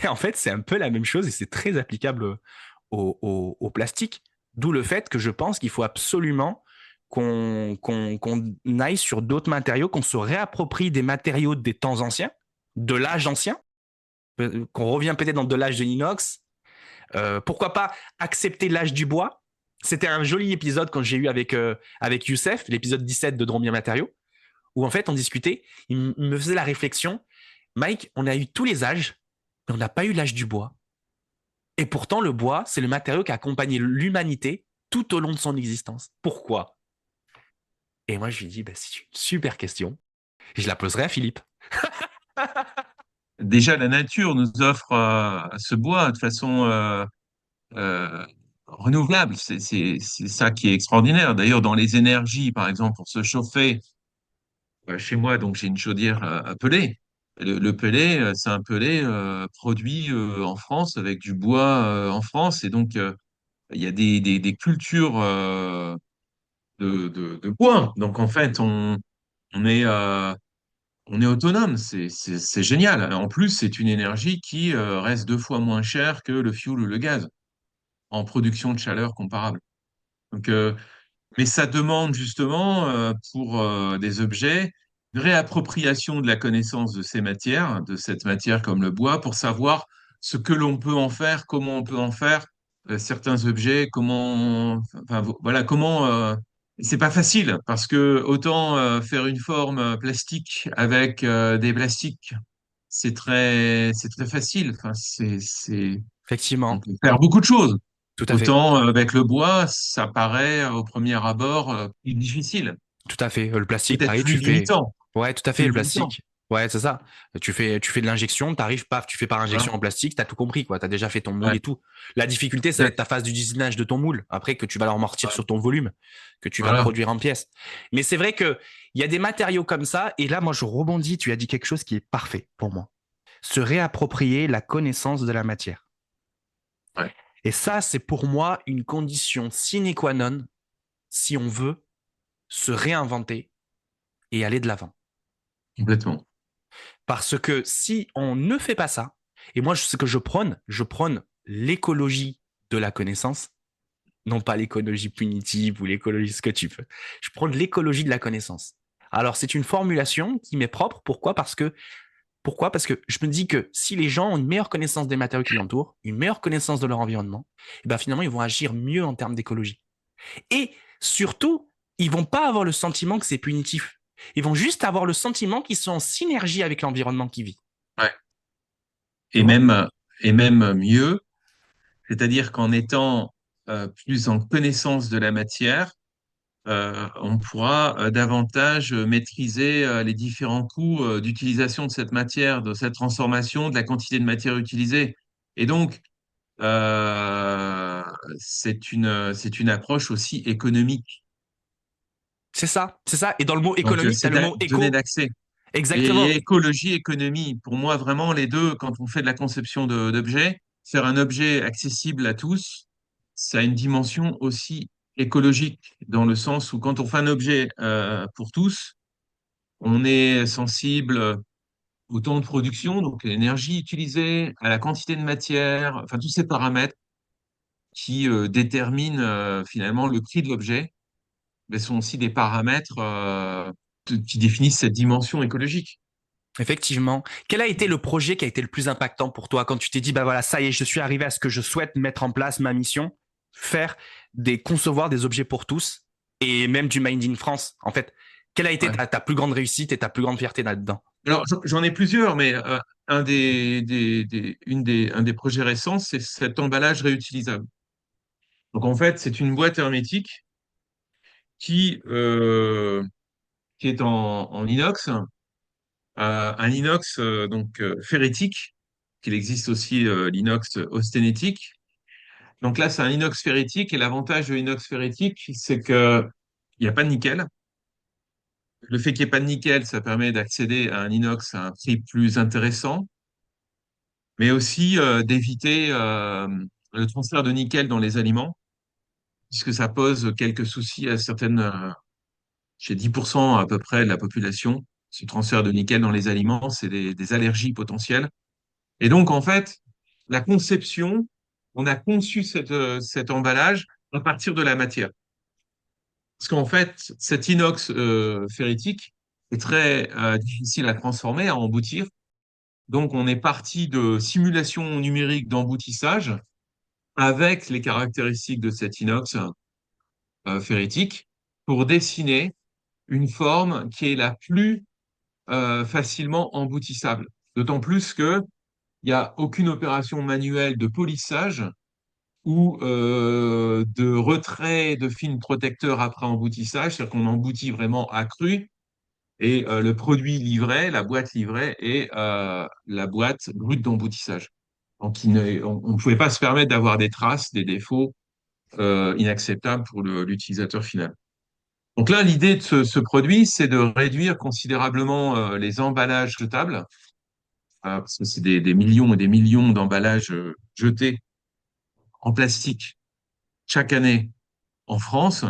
en fait, c'est un peu la même chose et c'est très applicable au plastique. D'où le fait que je pense qu'il faut absolument qu'on aille sur d'autres matériaux, qu'on se réapproprie des matériaux des temps anciens, de l'âge ancien, qu'on revient peut-être dans de l'âge de l'inox. Pourquoi pas accepter l'âge du bois. C'était un joli épisode quand j'ai eu avec Youssef, l'épisode 17 de Dromien Matériaux, où en fait on discutait, il me faisait la réflexion, Mike, on a eu tous les âges, mais on n'a pas eu l'âge du bois. Et pourtant, le bois, c'est le matériau qui a accompagné l'humanité tout au long de son existence. Pourquoi? Et moi, je lui dis, bah, c'est une super question. Et je la poserai à Philippe. déjà, la nature nous offre ce bois de façon euh, renouvelable. C'est ça qui est extraordinaire. D'ailleurs, dans les énergies, par exemple, pour se chauffer, chez moi, donc j'ai une chaudière à pellet. Le pellet, c'est un pellet produit en France avec du bois en France. Et donc, il y a des cultures de bois. Donc, en fait, on est, on est autonome. C'est génial. En plus, c'est une énergie qui reste 2 fois moins chère que le fioul ou le gaz en production de chaleur comparable. Donc, mais ça demande justement pour des objets une réappropriation de la connaissance de ces matières, de cette matière comme le bois, pour savoir ce que l'on peut en faire, comment on peut en faire certains objets, voilà, comment. C'est pas facile parce que autant faire une forme plastique avec des plastiques, c'est très facile. Enfin, on Effectivement, peut faire beaucoup de choses. tout à fait. Autant avec le bois, ça paraît au premier abord plus difficile, Tout à fait. Le plastique, peut-être pareil, plus limitant. Ouais, tout à fait, C'est le évolution. plastique. Ouais, c'est ça. Tu fais de l'injection, t'arrives, paf, tu fais par Voilà. injection en plastique, t'as tout compris, quoi. T'as déjà fait ton moule Ouais, et tout. La difficulté, ça va être exact. ta phase d'usinage de ton moule. Après, que tu vas l'amortir Ouais. sur ton volume, que tu vas Voilà. produire en pièces. Mais c'est vrai que il y a des matériaux comme ça. Et là, moi, je rebondis. Tu as dit quelque chose qui est parfait pour moi. Se réapproprier la connaissance de la matière. Ouais, Et ça, c'est pour moi une condition sine qua non si on veut se réinventer et aller de l'avant. complètement. Parce que si on ne fait pas ça, et moi, ce que je prône l'écologie de la connaissance, non pas l'écologie punitive ou l'écologie ce que tu veux. Je prône l'écologie de la connaissance. Alors, c'est une formulation qui m'est propre. Pourquoi? Parce que je me dis que si les gens ont une meilleure connaissance des matériaux qui l'entourent, une meilleure connaissance de leur environnement, et ben finalement, ils vont agir mieux en termes d'écologie. Et surtout, ils vont pas avoir le sentiment que c'est punitif. Ils vont juste avoir le sentiment qu'ils sont en synergie avec l'environnement qui vit. Ouais. Tu Et vois? même, et même mieux, c'est-à-dire qu'en étant plus en connaissance de la matière, on pourra davantage maîtriser les différents coûts d'utilisation de cette matière, de cette transformation, de la quantité de matière utilisée. Et donc, euh, c'est une approche aussi économique. C'est ça, c'est ça. Et dans le mot Donc, économie, tu as c'est le mot donner éco. d'accès. Et Exactement. écologie, économie, pour moi, vraiment, les deux, quand on fait de la conception d'objets, faire un objet accessible à tous, ça a une dimension aussi écologique, dans le sens où quand on fait un objet pour tous, on est sensible au temps de production, donc à l'énergie utilisée, à la quantité de matière, enfin tous ces paramètres qui déterminent finalement le prix de l'objet, mais sont aussi des paramètres qui définissent cette dimension écologique. Effectivement. Quel a été le projet qui a été le plus impactant pour toi quand tu t'es dit, bah voilà, ça y est, je suis arrivé à ce que je souhaite mettre en place, ma mission, concevoir des objets pour tous et même du Made in France. En fait, quelle a été Ouais. ta plus grande réussite et ta plus grande fierté là-dedans? Alors, j'en ai plusieurs, mais un des projets récents, c'est cet emballage réutilisable. Donc, en fait, c'est une boîte hermétique qui, euh, qui est en inox, un inox ferritique, qu'il existe aussi l'inox austénétique. Donc là, c'est un inox ferritique, et l'avantage de l'inox ferritique, c'est que il n'y a pas de nickel. Le fait qu'il n'y ait pas de nickel, ça permet d'accéder à un inox à un prix plus intéressant, mais aussi d'éviter le transfert de nickel dans les aliments, puisque ça pose quelques soucis à chez 10% à peu près de la population. Ce transfert de nickel dans les aliments, c'est des allergies potentielles. Et donc, en fait, la conception, on a conçu cet emballage à partir de la matière. Parce qu'en fait, cet inox ferritique est très difficile à transformer, à emboutir. Donc, on est parti de simulations numériques d'emboutissage avec les caractéristiques de cet inox ferritique pour dessiner une forme qui est la plus facilement emboutissable. D'autant plus que il n'y a aucune opération manuelle de polissage ou de retrait de film protecteur après emboutissage, c'est-à-dire qu'on emboutit vraiment à cru et le produit livré, la boîte livrée est la boîte brute d'emboutissage. Donc, on ne pouvait pas se permettre d'avoir des traces, des défauts inacceptables pour l'utilisateur final. Donc là, l'idée de ce produit, c'est de réduire considérablement les emballages jetables, parce que c'est des millions et des millions d'emballages jetés en plastique chaque année en France,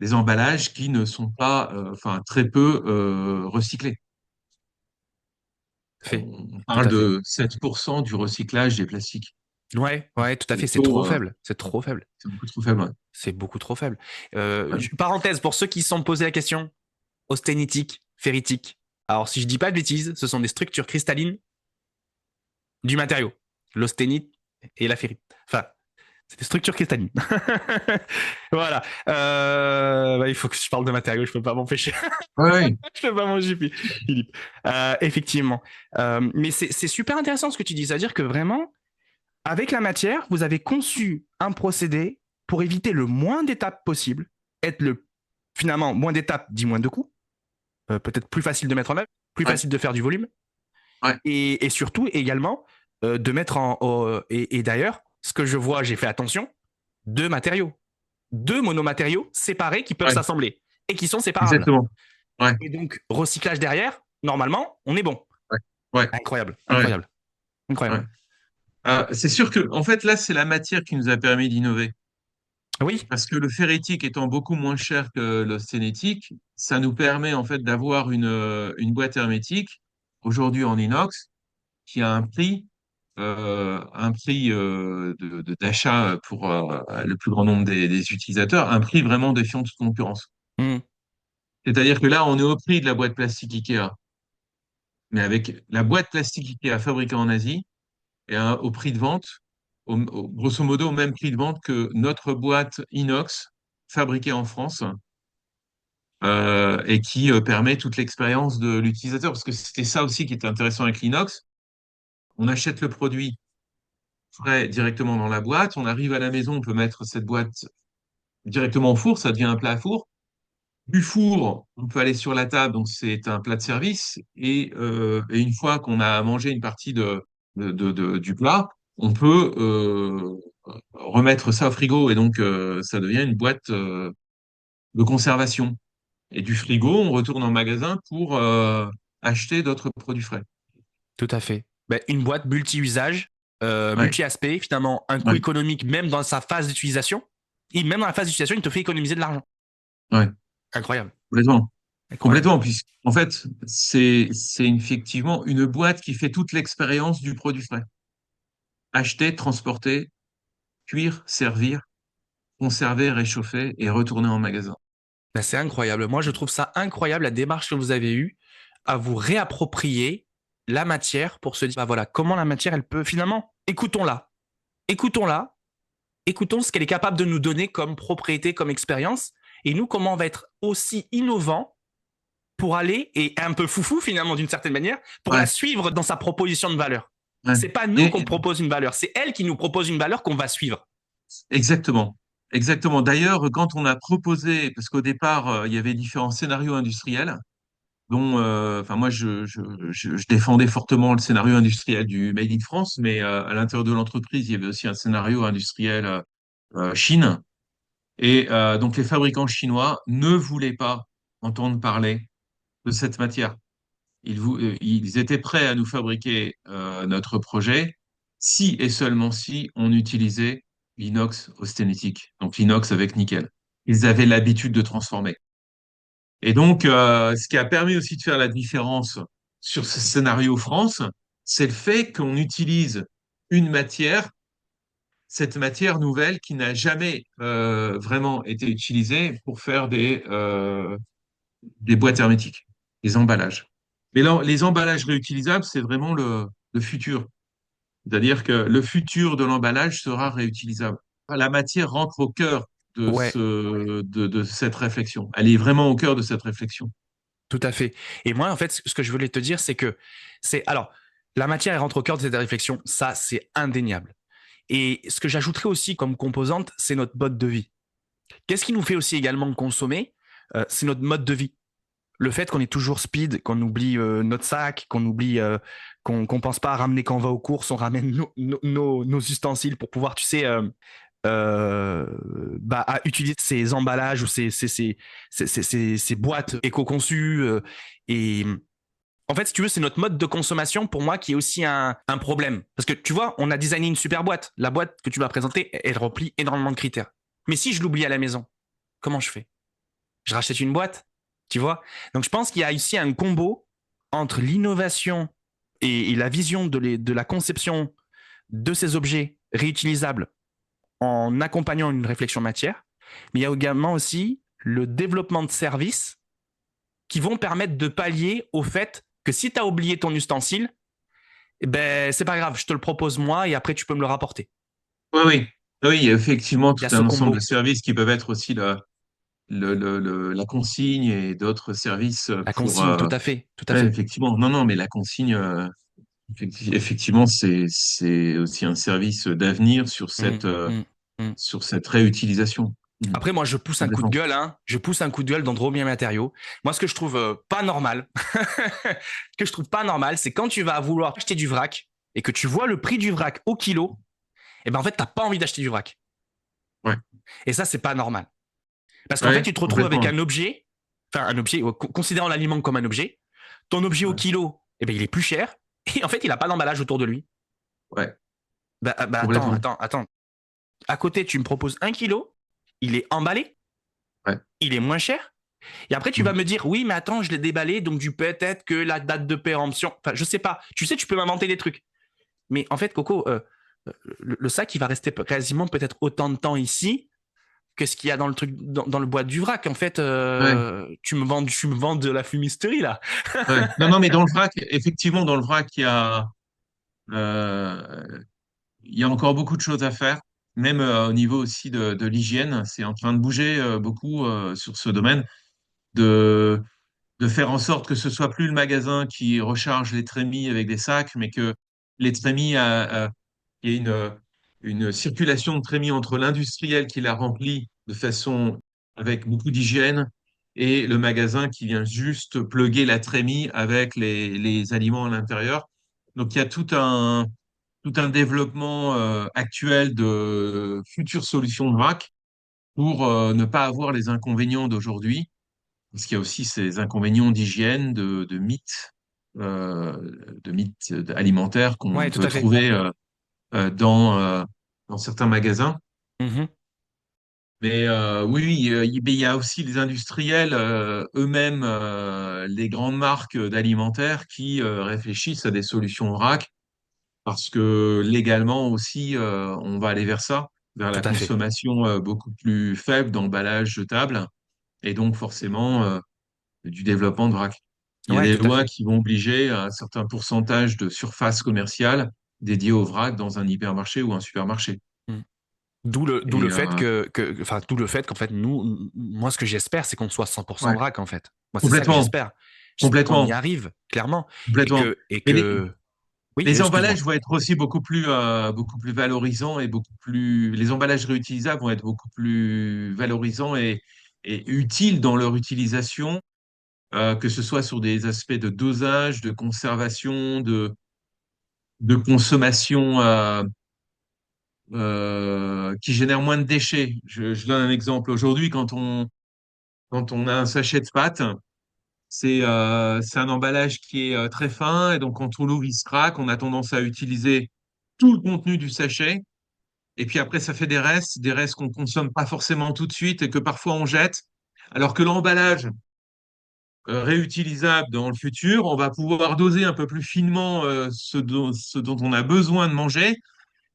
des emballages qui ne sont pas, enfin très peu recyclés. Fait. On Tout parle à fait. de 7% du recyclage des plastiques. Ouais, ouais, tout à Le fait. C'est taux, trop faible. C'est trop faible. c'est beaucoup trop faible. Ouais. C'est beaucoup trop faible. Ouais. Parenthèse, pour ceux qui se sont posé la question, austénitique, ferritique. Alors, si je dis pas de bêtises, ce sont des structures cristallines du matériau. L'austénite et la ferrite. Enfin, c'est des structures cristallines. Voilà. Il faut que je parle de matériaux, je peux pas m'empêcher. Ouais, ouais. Je peux pas manger, Philippe. Effectivement. Mais c'est super intéressant ce que tu dis. C'est-à-dire que vraiment, avec la matière, vous avez conçu un procédé pour éviter le moins d'étapes possible, être le finalement moins d'étapes dit moins de coûts, peut-être plus facile de mettre en œuvre, plus Ouais, facile de faire du volume, ouais, et surtout également de mettre et d'ailleurs, ce que je vois, j'ai fait attention, deux matériaux, deux monomatériaux séparés qui peuvent ouais, s'assembler et qui sont séparables. exactement. Ouais, Et donc, recyclage derrière, normalement, on est bon. ouais, ouais, Incroyable, ouais, incroyable, ouais. incroyable. C'est sûr que, en fait, là, c'est la matière qui nous a permis d'innover. Oui, Parce que le ferritique étant beaucoup moins cher que le sténétique, ça nous permet, en fait, d'avoir une boîte hermétique, aujourd'hui en inox, qui a un prix d'achat pour le plus grand nombre des utilisateurs, un prix vraiment défiant toute concurrence. mmh, C'est-à-dire que là, on est au prix de la boîte plastique Ikea, mais avec la boîte plastique Ikea fabriquée en Asie et au prix de vente, grosso modo au même prix de vente que notre boîte inox fabriquée en France et qui permet toute l'expérience de l'utilisateur. Parce que c'était ça aussi qui était intéressant avec l'inox. On achète le produit frais directement dans la boîte, on arrive à la maison, on peut mettre cette boîte directement au four, ça devient un plat à four. Du four, on peut aller sur la table, donc c'est un plat de service. Et une fois qu'on a mangé une partie du plat, on peut remettre ça au frigo. Et donc, ça devient une boîte de conservation. Et du frigo, on retourne en magasin pour acheter d'autres produits frais. tout à fait. Ben, une boîte multi-usage, Ouais, multi-aspect, finalement, un coût ouais, économique, même dans sa phase d'utilisation. Et même dans la phase d'utilisation, il te fait économiser de l'argent. ouais, Incroyable, complètement. incroyable. Complètement, puisque en fait, c'est effectivement une boîte qui fait toute l'expérience du produit frais. Acheter, transporter, cuire, servir, conserver, réchauffer et retourner en magasin. Ben, c'est incroyable. Moi, je trouve ça incroyable, la démarche que vous avez eue à vous réapproprier la matière pour se dire, bah voilà, comment la matière, elle peut finalement, écoutons-la, écoutons-la, écoutons ce qu'elle est capable de nous donner comme propriété, comme expérience, et nous, comment on va être aussi innovant pour aller, et un peu foufou finalement d'une certaine manière, pour la Ouais, suivre dans sa proposition de valeur. ouais. C'est pas nous qu'on Et- propose une valeur, c'est elle qui nous propose une valeur qu'on va suivre. exactement. Exactement. D'ailleurs, quand on a proposé, parce qu'au départ, il y avait différents scénarios industriels, dont, enfin, moi, je défendais fortement le scénario industriel du Made in France, mais à l'intérieur de l'entreprise, il y avait aussi un scénario industriel Chine. Et donc, les fabricants chinois ne voulaient pas entendre parler de cette matière. Ils étaient prêts à nous fabriquer notre projet si et seulement si on utilisait l'inox austénitique, donc l'inox avec nickel. Ils avaient l'habitude de transformer. Et donc, ce qui a permis aussi de faire la différence sur ce scénario France, c'est le fait qu'on utilise une matière, cette matière nouvelle qui n'a jamais vraiment été utilisée pour faire des boîtes hermétiques, des emballages. Mais là, les emballages réutilisables, c'est vraiment le futur. C'est-à-dire que le futur de l'emballage sera réutilisable. La matière rentre au cœur Ouais, de cette réflexion. Elle est vraiment au cœur de cette réflexion. tout à fait. Et moi, en fait, ce que je voulais te dire, c'est que alors, la matière, elle rentre au cœur de cette réflexion, ça, c'est indéniable. Et ce que j'ajouterais aussi comme composante, c'est notre mode de vie. Qu'est-ce qui nous fait aussi également consommer? C'est notre mode de vie. Le fait qu'on est toujours speed, qu'on oublie notre sac, qu'on oublie, qu'on pense pas à ramener quand on va aux courses, on ramène nos ustensiles pour pouvoir, tu sais, bah, à utiliser ces emballages ou ces boîtes éco-conçues. Et en fait, si tu veux, c'est notre mode de consommation pour moi qui est aussi un problème. Parce que tu vois, on a designé une super boîte. La boîte que tu m'as présentée, elle remplit énormément de critères. Mais si je l'oublie à la maison, comment je fais? Je rachète une boîte, tu vois. Donc je pense qu'il y a ici un combo entre l'innovation et la vision de la conception de ces objets réutilisables en accompagnant une réflexion matière, mais il y a également aussi le développement de services qui vont permettre de pallier au fait que si tu as oublié ton ustensile, eh ben c'est pas grave, je te le propose moi et après tu peux me le rapporter. Oui, oui. Oui, il y a effectivement Il y tout a ce un ensemble de combo, services qui peuvent être aussi la consigne et d'autres services la pour... consigne, tout à fait, tout à ouais, fait. effectivement, non, non, mais la consigne, effectivement, c'est aussi un service d'avenir Mmh, mmh, mmh. sur cette réutilisation. Mhm. Après, moi, je pousse un coup de Complètement. gueule, hein. Je pousse un coup de gueule dans Drôme Bien Matériaux. Moi, ce que je trouve pas normal, ce que je trouve pas normal, c'est quand tu vas vouloir acheter du vrac et que tu vois le prix du vrac au kilo, et ben en fait, t'as pas envie d'acheter du vrac. Ouais, Et ça, c'est pas normal. Parce qu'en fait, ouais, tu te retrouves avec complètement. un objet, enfin un objet, considérant l'aliment comme un objet, ton objet au Ouais, kilo, eh ben, il est plus cher, et en fait, il a pas d'emballage autour de lui. ouais, Bah attends, complètement. attends, attends. À côté, tu me proposes un kilo, il est emballé, Ouais. il est moins cher. Et après, tu vas Mhm. me dire, oui, mais attends, je l'ai déballé, donc du peut-être que la date de péremption. Enfin, je sais pas. Tu sais, tu peux m'inventer des trucs. Mais en fait, Coco, le sac, il va rester quasiment peut-être autant de temps ici que ce qu'il y a dans le truc, dans le boîte du vrac. En fait, Ouais, tu me vends de la fumisterie là. ouais. Non, non, mais dans le vrac, effectivement, dans le vrac, euh, il y a encore beaucoup de choses à faire, même au niveau aussi de l'hygiène. C'est en train de bouger beaucoup sur ce domaine, de, de faire en sorte que ce soit plus le magasin qui recharge les trémies avec des sacs, mais que les trémies, il y ait une circulation de trémies entre l'industriel qui la remplit de façon avec beaucoup d'hygiène et le magasin qui vient juste plugger la trémie avec les aliments à l'intérieur. Donc il y a tout un développement actuel de futures solutions de vrac pour ne pas avoir les inconvénients d'aujourd'hui, parce qu'il y a aussi ces inconvénients d'hygiène, de mythes alimentaires Ouais, qu'on tout peut à fait. trouver dans certains magasins. Mhm. Mais oui, oui, mais il y a aussi les industriels eux-mêmes, les grandes marques d'alimentaires qui réfléchissent à des solutions vrac parce que légalement aussi, on va aller vers ça, vers Tout la à fait. consommation beaucoup plus faible d'emballages jetables et donc forcément du développement de vrac. Il y a Ouais, des tout à lois fait. qui vont obliger un certain pourcentage de surface commerciale dédiée au vrac dans un hypermarché ou un supermarché. Mm. D'où le Et fait enfin, d'où le fait qu'en fait, moi, ce que j'espère, c'est qu'on soit 100% ouais, vrac, en fait. Moi, c'est ça que complètement, j'espère. J'espère qu'on y complètement, arrive, clairement. complètement. Et Mais que, oui, les excuse-moi. emballages vont être aussi beaucoup plus valorisants et beaucoup plus. Les emballages réutilisables vont être beaucoup plus valorisants et utiles dans leur utilisation, que ce soit sur des aspects de dosage, de conservation, de consommation qui génèrent moins de déchets. Je donne un exemple. Aujourd'hui, quand on a un sachet de pâtes, c'est un emballage qui est très fin et donc quand on l'ouvre, il se craque. On a tendance à utiliser tout le contenu du sachet. Et puis après, ça fait des restes qu'on consomme pas forcément tout de suite et que parfois on jette. Alors que l'emballage réutilisable dans le futur, on va pouvoir doser un peu plus finement ce dont on a besoin de manger.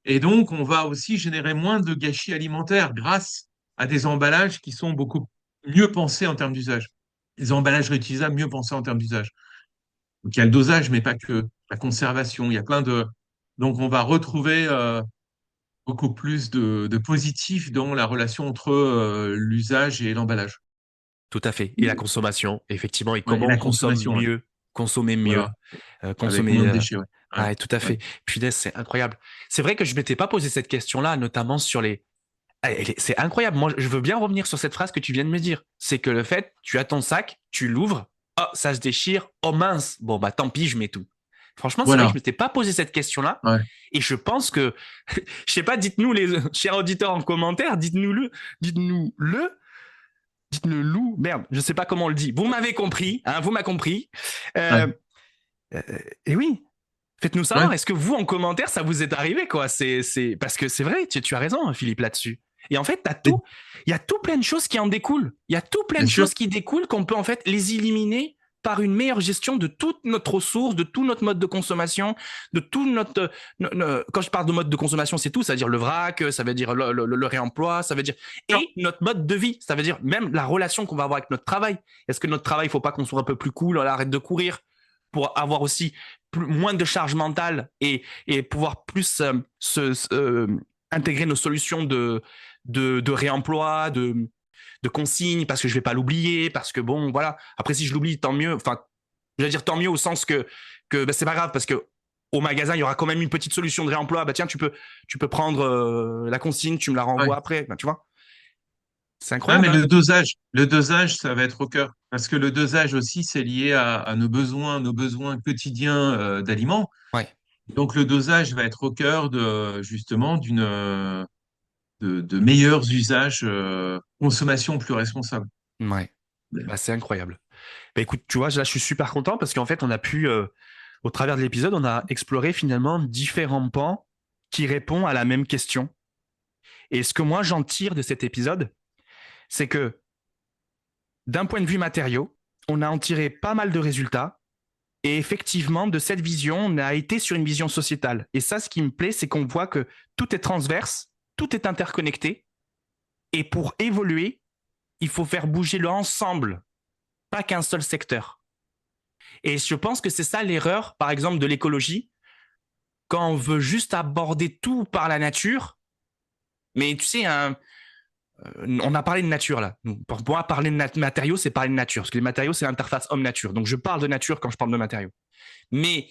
Et donc, on va aussi générer moins de gâchis alimentaires grâce à des emballages qui sont beaucoup mieux pensés en termes d'usage. Des emballages réutilisables mieux pensés en termes d'usage. Donc, il y a le dosage, mais pas que. La conservation, il y a plein de. Donc, on va retrouver beaucoup plus de positifs dans la relation entre l'usage et l'emballage. Tout à fait. Et la consommation, effectivement. Et Ouais, et comment on la consomme consommation, ouais. mieux, consommer mieux, Voilà, avec consommer. moins de déchets, ouais. Ouais, Ouais, tout à ouais. fait. Punaise, c'est incroyable. C'est vrai que je m'étais pas posé cette question-là, notamment sur les. Ah, c'est incroyable. Moi, je veux bien revenir sur cette phrase que tu viens de me dire. C'est que le fait, tu as ton sac, tu l'ouvres, oh, ça se déchire, oh mince, bon, bah tant pis, je mets tout. Franchement, c'est vrai que je Voilà, m'étais pas posé cette question-là. ouais. Et je pense que, je sais pas, dites-nous les chers auditeurs en commentaire, dites-nous-le, dites-le loup, merde, je sais pas comment on le dit. Vous m'avez compris, hein, vous m'avez compris. Ouais, Euh, et oui, faites-nous ouais. savoir, est-ce que vous, en commentaire, ça vous est arrivé, quoi? Parce que c'est vrai, tu as raison, hein, Philippe, là-dessus. Et en fait, Et- il y a tout plein de choses qui en découlent. Il y a tout plein bien de sûr. choses qui découlent qu'on peut, en fait, les éliminer par une meilleure gestion de toute notre ressource, de tout notre mode de consommation, de tout notre... quand je parle de mode de consommation, c'est tout, ça veut dire le vrac, ça veut dire le réemploi, ça veut dire... Et notre mode de vie, ça veut dire même la relation qu'on va avoir avec notre travail. Est-ce que notre travail, il ne faut pas qu'on soit un peu plus cool, on arrête de courir pour avoir aussi moins de charge mentale et pouvoir plus intégrer nos solutions de réemploi, de consignes, parce que je vais pas l'oublier, parce que bon, voilà. Après, si je l'oublie, tant mieux. Enfin, je veux dire tant mieux au sens que bah, c'est pas grave, parce que au magasin, il y aura quand même une petite solution de réemploi. Bah tiens, tu peux prendre la consigne, tu me la Ouais. renvoies après. Bah, tu vois. C'est Ah, mais incroyable, hein? le dosage, ça va être au cœur. Parce que le dosage aussi, c'est lié à nos besoins quotidiens d'aliments. Ouais, Donc le dosage va être au cœur justement de meilleurs usages, consommation plus responsable. ouais. Bah, c'est incroyable. Bah, écoute, tu vois, là, je suis super content parce qu'en fait, on a pu, au travers de l'épisode, on a exploré finalement différents pans qui répondent à la même question. Et ce que moi, j'en tire de cet épisode, c'est que d'un point de vue matériaux, on a en tiré pas mal de résultats. Et effectivement, de cette vision, on a été sur une vision sociétale. Et ça, ce qui me plaît, c'est qu'on voit que tout est transverse, tout est interconnecté. Et pour évoluer, il faut faire bouger l'ensemble, pas qu'un seul secteur. Et je pense que c'est ça l'erreur, par exemple, de l'écologie, quand on veut juste aborder tout par la nature. Mais tu sais, on a parlé de nature là. Pour moi, parler de matériaux, c'est parler de nature. Parce que les matériaux, c'est l'interface homme-nature. Donc je parle de nature quand je parle de matériaux. Mais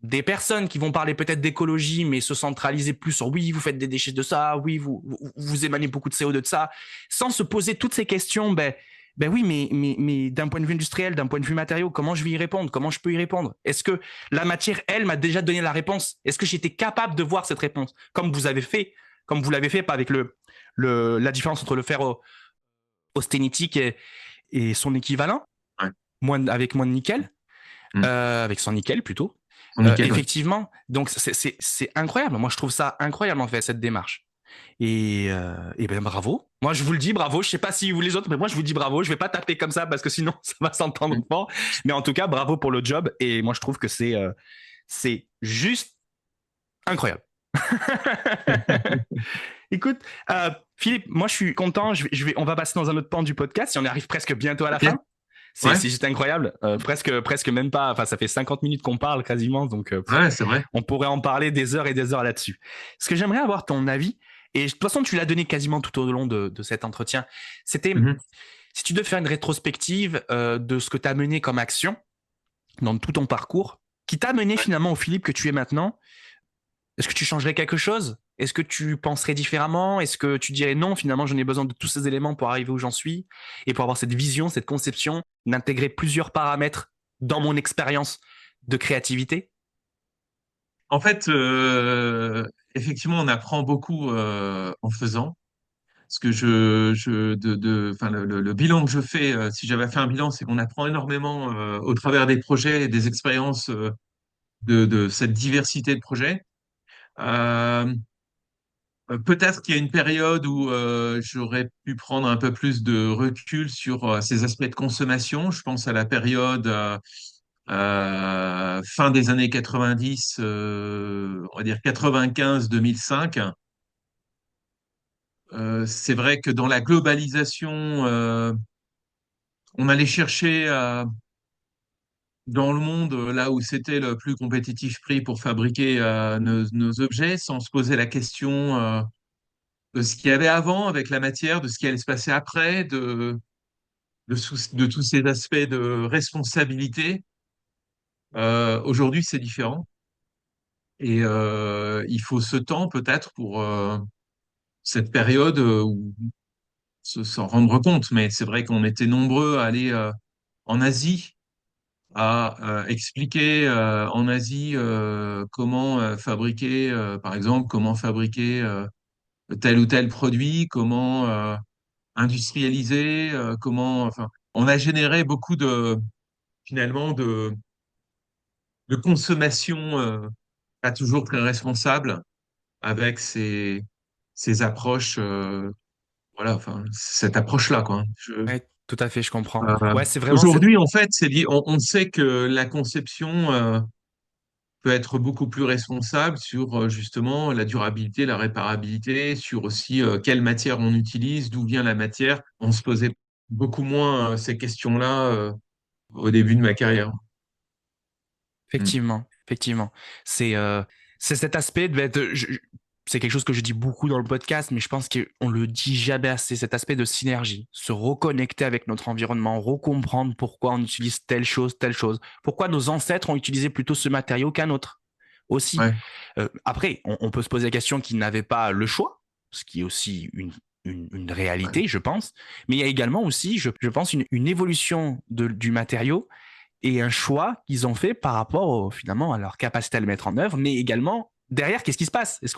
des personnes qui vont parler peut-être d'écologie, mais se centraliser plus sur oui, vous faites des déchets de ça, oui, vous émanez beaucoup de CO2 de ça, sans se poser toutes ces questions, ben oui, mais d'un point de vue industriel, d'un point de vue matériaux, comment je vais y répondre? Comment je peux y répondre? Est-ce que la matière, elle, m'a déjà donné la réponse? Est-ce que j'étais capable de voir cette réponse? Comme vous l'avez fait, pas avec la différence entre le fer austénitique et son équivalent, Ouais. avec moins de nickel, Mm. avec son nickel plutôt. Nickel, ouais. Effectivement, donc c'est incroyable. Moi, je trouve ça incroyable en fait cette démarche. Et ben bravo. Moi, je vous le dis bravo. Je sais pas si vous les autres, mais moi je vous dis bravo. Je vais pas taper comme ça parce que sinon ça va s'entendre Mm. fort. Mais en tout cas, bravo pour le job. Et moi, je trouve que c'est juste incroyable. Écoute, Philippe, moi je suis content. On va passer dans un autre pan du podcast. Si on arrive presque bientôt à la Ok. fin. Ouais, C'est juste incroyable. Presque même pas. Enfin, ça fait 50 minutes qu'on parle quasiment. Donc, ouais, c'est vrai. on pourrait en parler des heures et des heures là-dessus. Ce que j'aimerais avoir ton avis, et de toute façon, tu l'as donné quasiment tout au long de cet entretien, c'était Mhm. si tu devais faire une rétrospective de ce que tu as mené comme action dans tout ton parcours, qui t'a mené finalement au Philippe que tu es maintenant, est-ce que tu changerais quelque chose? Est-ce que tu penserais différemment? Est-ce que tu dirais non, finalement, j'en ai besoin de tous ces éléments pour arriver où j'en suis et pour avoir cette vision, cette conception, d'intégrer plusieurs paramètres dans mon expérience de créativité? En fait, effectivement, on apprend beaucoup en faisant. Parce que enfin, le bilan que je fais, si j'avais fait un bilan, c'est qu'on apprend énormément au travers des projets et des expériences de cette diversité de projets. Euh, Peut-être qu'il y a une période où j'aurais pu prendre un peu plus de recul sur ces aspects de consommation. Je pense à la période fin des années 90, on va dire 95-2005. C'est vrai que dans la globalisation, on allait chercher dans le monde là où c'était le plus compétitif prix pour fabriquer nos objets sans se poser la question de ce qu'il y avait avant avec la matière, de ce qui allait se passer après, de tous ces aspects de responsabilité. Aujourd'hui, c'est différent. Et il faut ce temps peut-être pour cette période où s'en rendre compte. Mais c'est vrai qu'on était nombreux à aller en Asie, à expliquer en Asie comment fabriquer, par exemple, comment fabriquer tel ou tel produit, comment industrialiser, enfin, on a généré beaucoup finalement, de consommation pas toujours très responsable avec ces approches, voilà, enfin, cette approche-là, quoi. Ouais, tout à fait, je comprends. Euh, Ouais, c'est vraiment cette. Aujourd'hui, en fait, on sait que la conception peut être beaucoup plus responsable sur justement la durabilité, la réparabilité, sur aussi quelle matière on utilise, d'où vient la matière. On se posait beaucoup moins ces questions-là au début de ma carrière. Mm. Effectivement, effectivement. C'est cet aspect c'est quelque chose que je dis beaucoup dans le podcast, mais je pense qu'on le dit jamais assez, cet aspect de synergie, se reconnecter avec notre environnement, recomprendre pourquoi on utilise telle chose, pourquoi nos ancêtres ont utilisé plutôt ce matériau qu'un autre aussi. Ouais. Après, on peut se poser la question qu'ils n'avaient pas le choix, ce qui est aussi une une Ouais, réalité, je pense, mais il y a également aussi, je pense, une évolution du matériau et un choix qu'ils ont fait par rapport finalement à leur capacité à le mettre en œuvre, mais également derrière, qu'est-ce qui se passe? Est-ce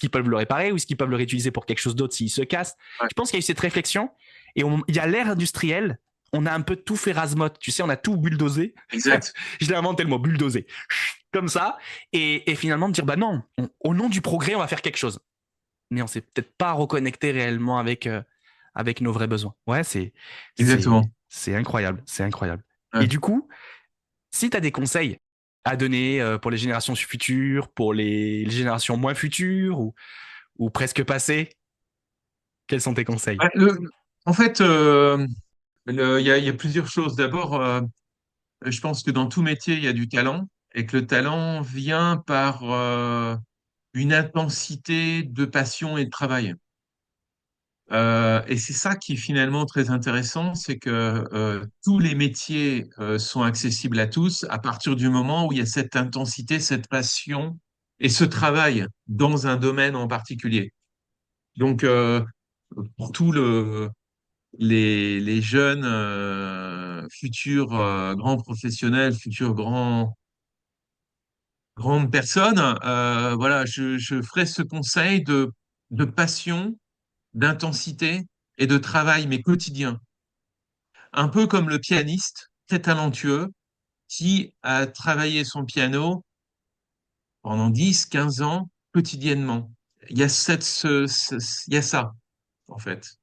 qu'ils peuvent le réparer ou est-ce qu'ils peuvent le réutiliser pour quelque chose d'autre s'il se casse? ouais, Je pense qu'il y a eu cette réflexion et il y a l'ère industrielle. On a un peu tout fait rasmote, tu sais, on a tout bulldozé. exact. Je l'ai inventé le mot bulldozer, comme ça, et finalement de dire bah non, au nom du progrès, on va faire quelque chose, mais on s'est peut-être pas reconnecté réellement avec nos vrais besoins. Ouais, Exactement. c'est incroyable, c'est incroyable. Et Ouais. du coup, si tu as des conseils à donner pour les générations futures, pour les générations moins futures ou presque passées, quels sont tes conseils? Ouais, en fait, il y a plusieurs choses. D'abord, je pense que dans tout métier, il y a du talent et que le talent vient par une intensité de passion et de travail. Et c'est ça qui est finalement très intéressant, c'est que tous les métiers sont accessibles à tous à partir du moment où il y a cette intensité, cette passion et ce travail dans un domaine en particulier. Donc, pour tous les jeunes futurs grands professionnels, futurs grandes personnes, voilà, je ferai ce conseil de passion, d'intensité et de travail, mais quotidien. Un peu comme le pianiste très talentueux qui a travaillé son piano pendant 10, 15 ans quotidiennement. Il y a il y a ça, en fait.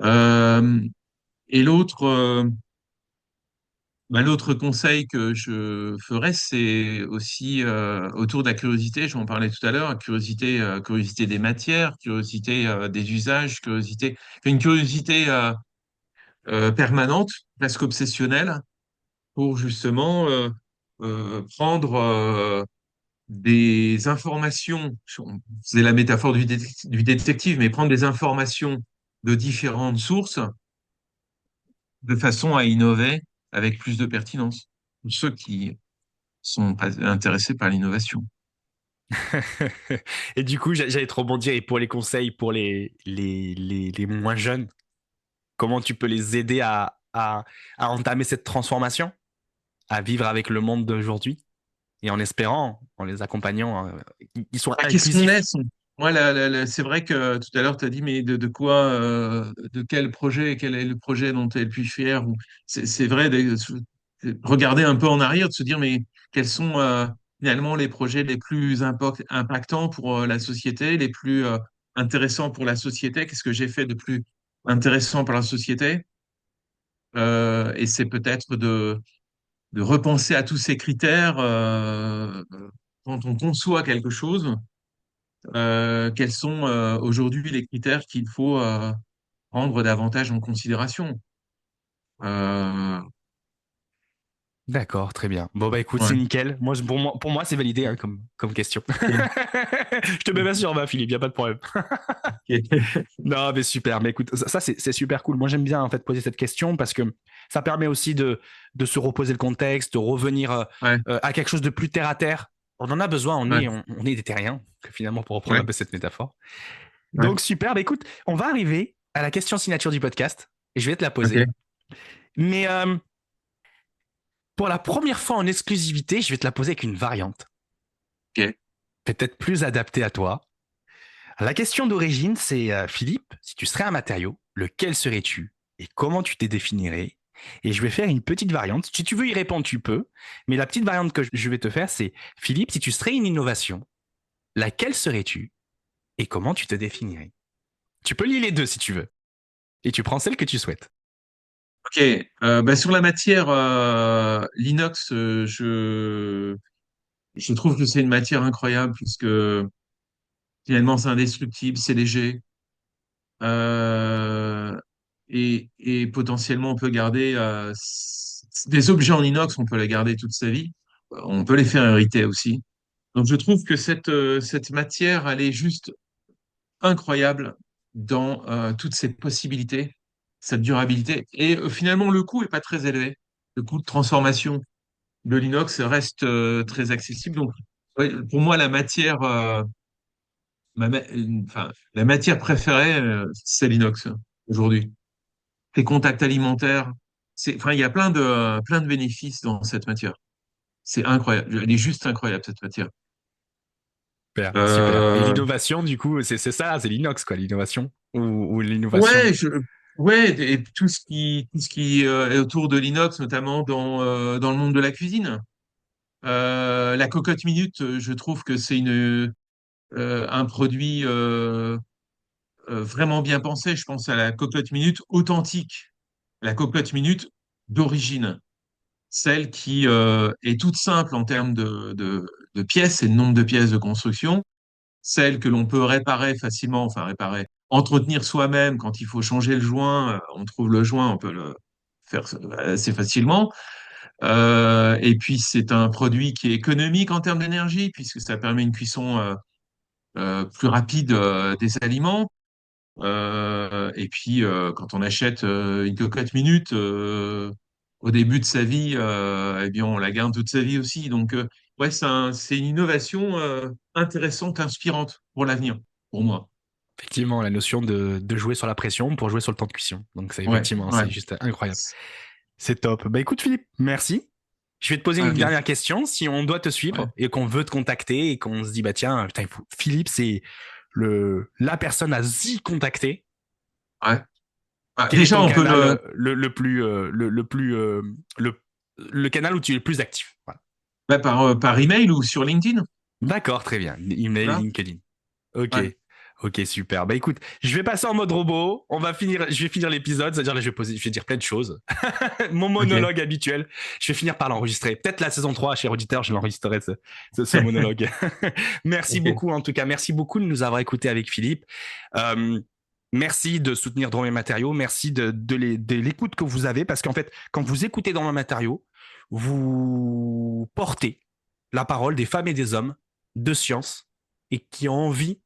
Euh, et l'autre conseil que je ferais, c'est aussi autour de la curiosité. J'en parlais tout à l'heure, curiosité, curiosité des matières, curiosité des usages, une curiosité permanente, presque obsessionnelle, pour justement prendre des informations. C'est la métaphore du détective, mais prendre des informations de différentes sources de façon à innover avec plus de pertinence. Pour ceux qui sont pas intéressés par l'innovation. Et du coup, j'allais te rebondir, et pour les conseils pour les moins jeunes, comment tu peux les aider à entamer cette transformation, à vivre avec le monde d'aujourd'hui, et en espérant, en les accompagnant, qu'ils soient Qu'est-ce qu'on est? inclusifs. Moi, c'est vrai que tout à l'heure, tu as dit, mais de quoi, de quel projet, quel est le projet dont tu es le plus fier? C'est vrai de regarder un peu en arrière, de se dire, mais quels sont finalement les projets les plus impactants pour la société, les plus intéressants pour la société? Qu'est-ce que j'ai fait de plus intéressant pour la société? Et c'est peut-être de repenser à tous ces critères quand on conçoit quelque chose. Quels sont aujourd'hui les critères qu'il faut prendre davantage en considération? Euh, D'accord, très bien. Bon, bah écoute, c'est ouais, nickel. Pour moi c'est validé hein, comme question. ok, Je te mets bien sûr, Philippe, y a pas de problème. ok. Non, mais super. Mais écoute, ça c'est super cool. Moi, j'aime bien en fait poser cette question parce que ça permet aussi de se reposer le contexte, de revenir Ouais, à quelque chose de plus terre à terre. On en a besoin. ouais, On est des terriens, finalement, pour reprendre un ouais, peu cette métaphore. ouais, Donc super. Bah écoute, on va arriver à la question signature du podcast et je vais te la poser. ok, Mais pour la première fois en exclusivité, je vais te la poser avec une variante, ok. peut-être plus adaptée à toi. La question d'origine, c'est Philippe, si tu serais un matériau, lequel serais-tu et comment tu te définirais? Et je vais faire une petite variante. Si tu veux y répondre, tu peux. Mais la petite variante que je vais te faire, c'est Philippe, si tu serais une innovation, laquelle serais-tu et comment tu te définirais? Tu peux lier les deux si tu veux. Et tu prends celle que tu souhaites. Ok, bah, sur la matière, l'inox, je trouve que c'est une matière incroyable puisque finalement c'est indestructible, c'est léger. Euh, et potentiellement on peut garder des objets en inox, on peut les garder toute sa vie. On peut les faire hériter aussi. Donc je trouve que cette matière, elle est juste incroyable dans toutes ses possibilités, cette durabilité. Et finalement, le coût est pas très élevé. Le coût de transformation de l'inox reste très accessible. Donc, ouais, pour moi, enfin, la matière préférée, c'est l'inox aujourd'hui. Les contacts alimentaires, enfin, il y a plein de bénéfices dans cette matière. C'est incroyable. Elle est juste incroyable, cette matière. Super, super. Et Euh, l'innovation, du coup, c'est ça, c'est l'inox, quoi, l'innovation ou l'innovation. ouais, ouais, et tout ce qui est autour de l'inox, notamment dans le monde de la cuisine. La cocotte minute, je trouve que c'est un produit vraiment bien pensé. Je pense à la cocotte minute authentique, la cocotte minute d'origine, celle qui est toute simple en termes de pièces et de nombre de pièces de construction, celle que l'on peut réparer facilement, enfin réparer, entretenir soi-même quand il faut changer le joint, on trouve le joint, on peut le faire assez facilement. Et puis c'est un produit qui est économique en termes d'énergie puisque ça permet une cuisson plus rapide des aliments. Et puis, quand on achète une cocotte minute au début de sa vie, eh bien, on la garde toute sa vie aussi. Donc, ouais, c'est une innovation intéressante, inspirante pour l'avenir, pour moi. Effectivement, la notion de jouer sur la pression pour jouer sur le temps de cuisson. Donc, ça, Ouais, effectivement, ouais. c'est juste incroyable. C'est top. Bah, écoute, Philippe, merci. Je vais te poser Ah, une bien. dernière question. Si on doit te Ouais, suivre et qu'on veut te contacter et qu'on se dit, bah, tiens, putain, Philippe, c'est la personne à s'y contacter. ouais. Ah, Quel est déjà, ton on peut canal le, le canal où tu es le plus actif? Voilà. par email ou sur LinkedIn. D'accord, très bien. Email, Voilà. LinkedIn. Ok. Ouais. Ok, super. Bah écoute, je vais passer en mode robot. Je vais finir l'épisode, c'est-à-dire là, je vais dire plein de choses. Mon Ok. monologue habituel. Je vais finir par l'enregistrer. Peut-être la saison 3, cher auditeur, je l'enregistrerai ce monologue. Merci Ok. beaucoup, en tout cas. Merci beaucoup de nous avoir écoutés avec Philippe. Euh, Merci de soutenir Dans mes matériaux. Merci de l'écoute que vous avez, parce qu'en fait, quand vous écoutez Dans mes matériaux, vous portez la parole des femmes et des hommes de science et qui ont envie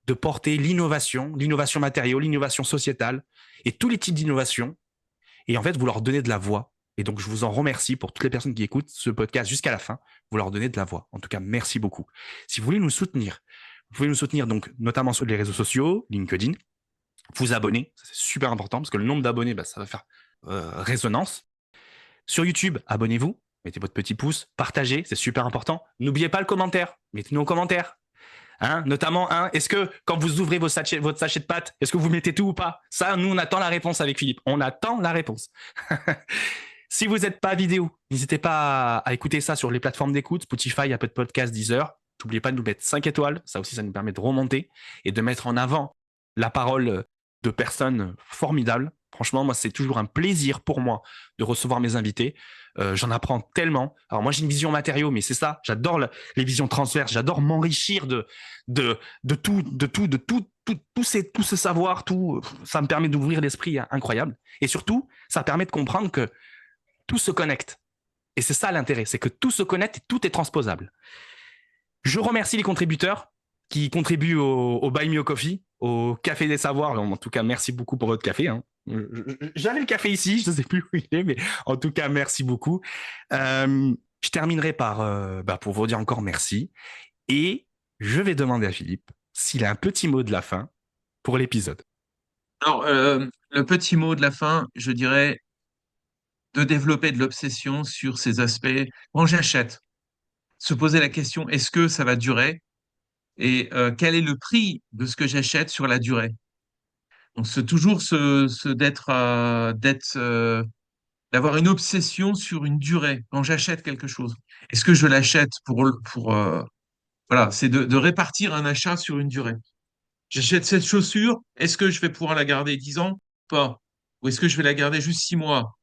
de porter l'innovation matérielle, l'innovation sociétale et tous les types d'innovation. Et en fait, vous leur donnez de la voix. Et donc, je vous en remercie pour toutes les personnes qui écoutent ce podcast jusqu'à la fin. Vous leur donnez de la voix. En tout cas, merci beaucoup. Si vous voulez nous soutenir, vous pouvez nous soutenir donc notamment sur les réseaux sociaux, LinkedIn, vous abonner, c'est super important parce que le nombre d'abonnés, bah, ça va faire résonance. Sur YouTube, abonnez-vous, mettez votre petit pouce, partagez, c'est super important. N'oubliez pas le commentaire, mettez-nous en commentaire. Hein, notamment, est-ce que quand vous ouvrez votre sachet de pâtes, est-ce que vous mettez tout ou pas? Ça, nous, on attend la réponse avec Philippe. On attend la réponse. Si vous n'êtes pas vidéo, n'hésitez pas à écouter ça sur les plateformes d'écoute, Spotify, Apple Podcast, Deezer. N'oubliez pas de nous mettre 5 étoiles. Ça aussi, ça nous permet de remonter et de mettre en avant la parole de personnes formidables. Franchement, moi, c'est toujours un plaisir pour moi de recevoir mes invités. J'en apprends tellement. Alors moi, j'ai une vision matériaux, mais c'est ça. J'adore les visions transverses. J'adore m'enrichir tout ce savoir. Tout, ça me permet d'ouvrir l'esprit incroyable. Et surtout, ça permet de comprendre que tout se connecte. Et c'est ça l'intérêt, c'est que tout se connecte et tout est transposable. Je remercie les contributeurs qui contribuent au Buy Me a Coffee, au Café des Savoirs. En tout cas, merci beaucoup pour votre café. Hein. J'avais le café ici, je ne sais plus où il est, mais en tout cas, merci beaucoup. Je terminerai pour vous dire encore merci. Et je vais demander à Philippe s'il a un petit mot de la fin pour l'épisode. Alors, le petit mot de la fin, je dirais de développer de l'obsession sur ces aspects. Quand j'achète, se poser la question, est-ce que ça va durer? Et quel est le prix de ce que j'achète sur la durée? Donc, c'est toujours d'avoir une obsession sur une durée quand j'achète quelque chose. Est-ce que je l'achète voilà, c'est de répartir un achat sur une durée. J'achète cette chaussure, est-ce que je vais pouvoir la garder 10 ans? Pas. Ou est-ce que je vais la garder juste 6 mois?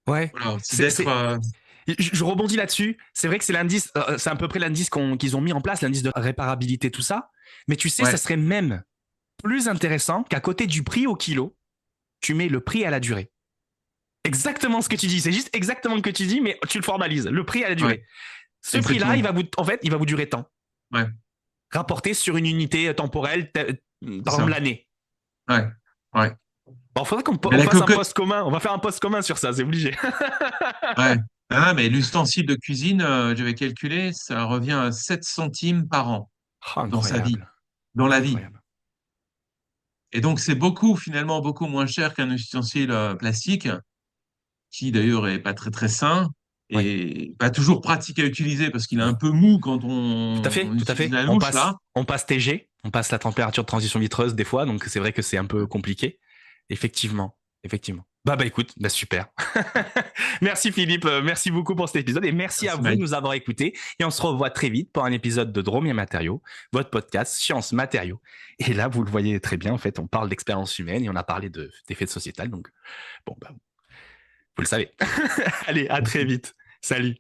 Ouais, Voilà, c'est c'est, d'être. c'est, je rebondis là-dessus. C'est vrai que c'est l'indice, c'est à peu près l'indice qu'ils ont mis en place, l'indice de réparabilité, tout ça. Mais tu sais, ça Ouais, serait même plus intéressant qu'à côté du prix au kilo, tu mets le prix à la durée. Exactement ce que tu dis. C'est juste exactement ce que tu dis, mais tu le formalises. Le prix à la ouais, durée. Ce prix-là, exactement. il va vous durer tant. Ouais, Rapporté sur une unité temporelle, c'est par ça. exemple l'année. Ouais, ouais. Bon, faudrait qu'on Mais la fasse un cocotte, post commun. On va faire un post commun sur ça, c'est obligé. ouais. Ah, mais l'ustensile de cuisine, j'avais calculé, ça revient à 7 centimes par an Oh, dans sa vie. incroyable. dans la vie. Incroyable. Et donc, c'est beaucoup, finalement, beaucoup moins cher qu'un ustensile plastique, qui d'ailleurs est pas très, très sain Oui. et pas toujours pratique à utiliser parce qu'il est un Oui. peu mou quand Tout à on fait, tout à utilise fait. la louche, là. On passe TG, on passe la température de transition vitreuse des fois, donc c'est vrai que c'est un peu compliqué. Effectivement, effectivement. Bah écoute, bah super. Merci Philippe, merci beaucoup pour cet épisode et merci à Merci, vous de Mike. nous avoir écoutés. Et on se revoit très vite pour un épisode de Drôme et Matériaux, votre podcast Sciences Matériaux. Et là, vous le voyez très bien, en fait, on parle d'expérience humaine et on a parlé d'effets sociétals. Donc bon, bah, vous le savez. Allez, à très vite. Salut.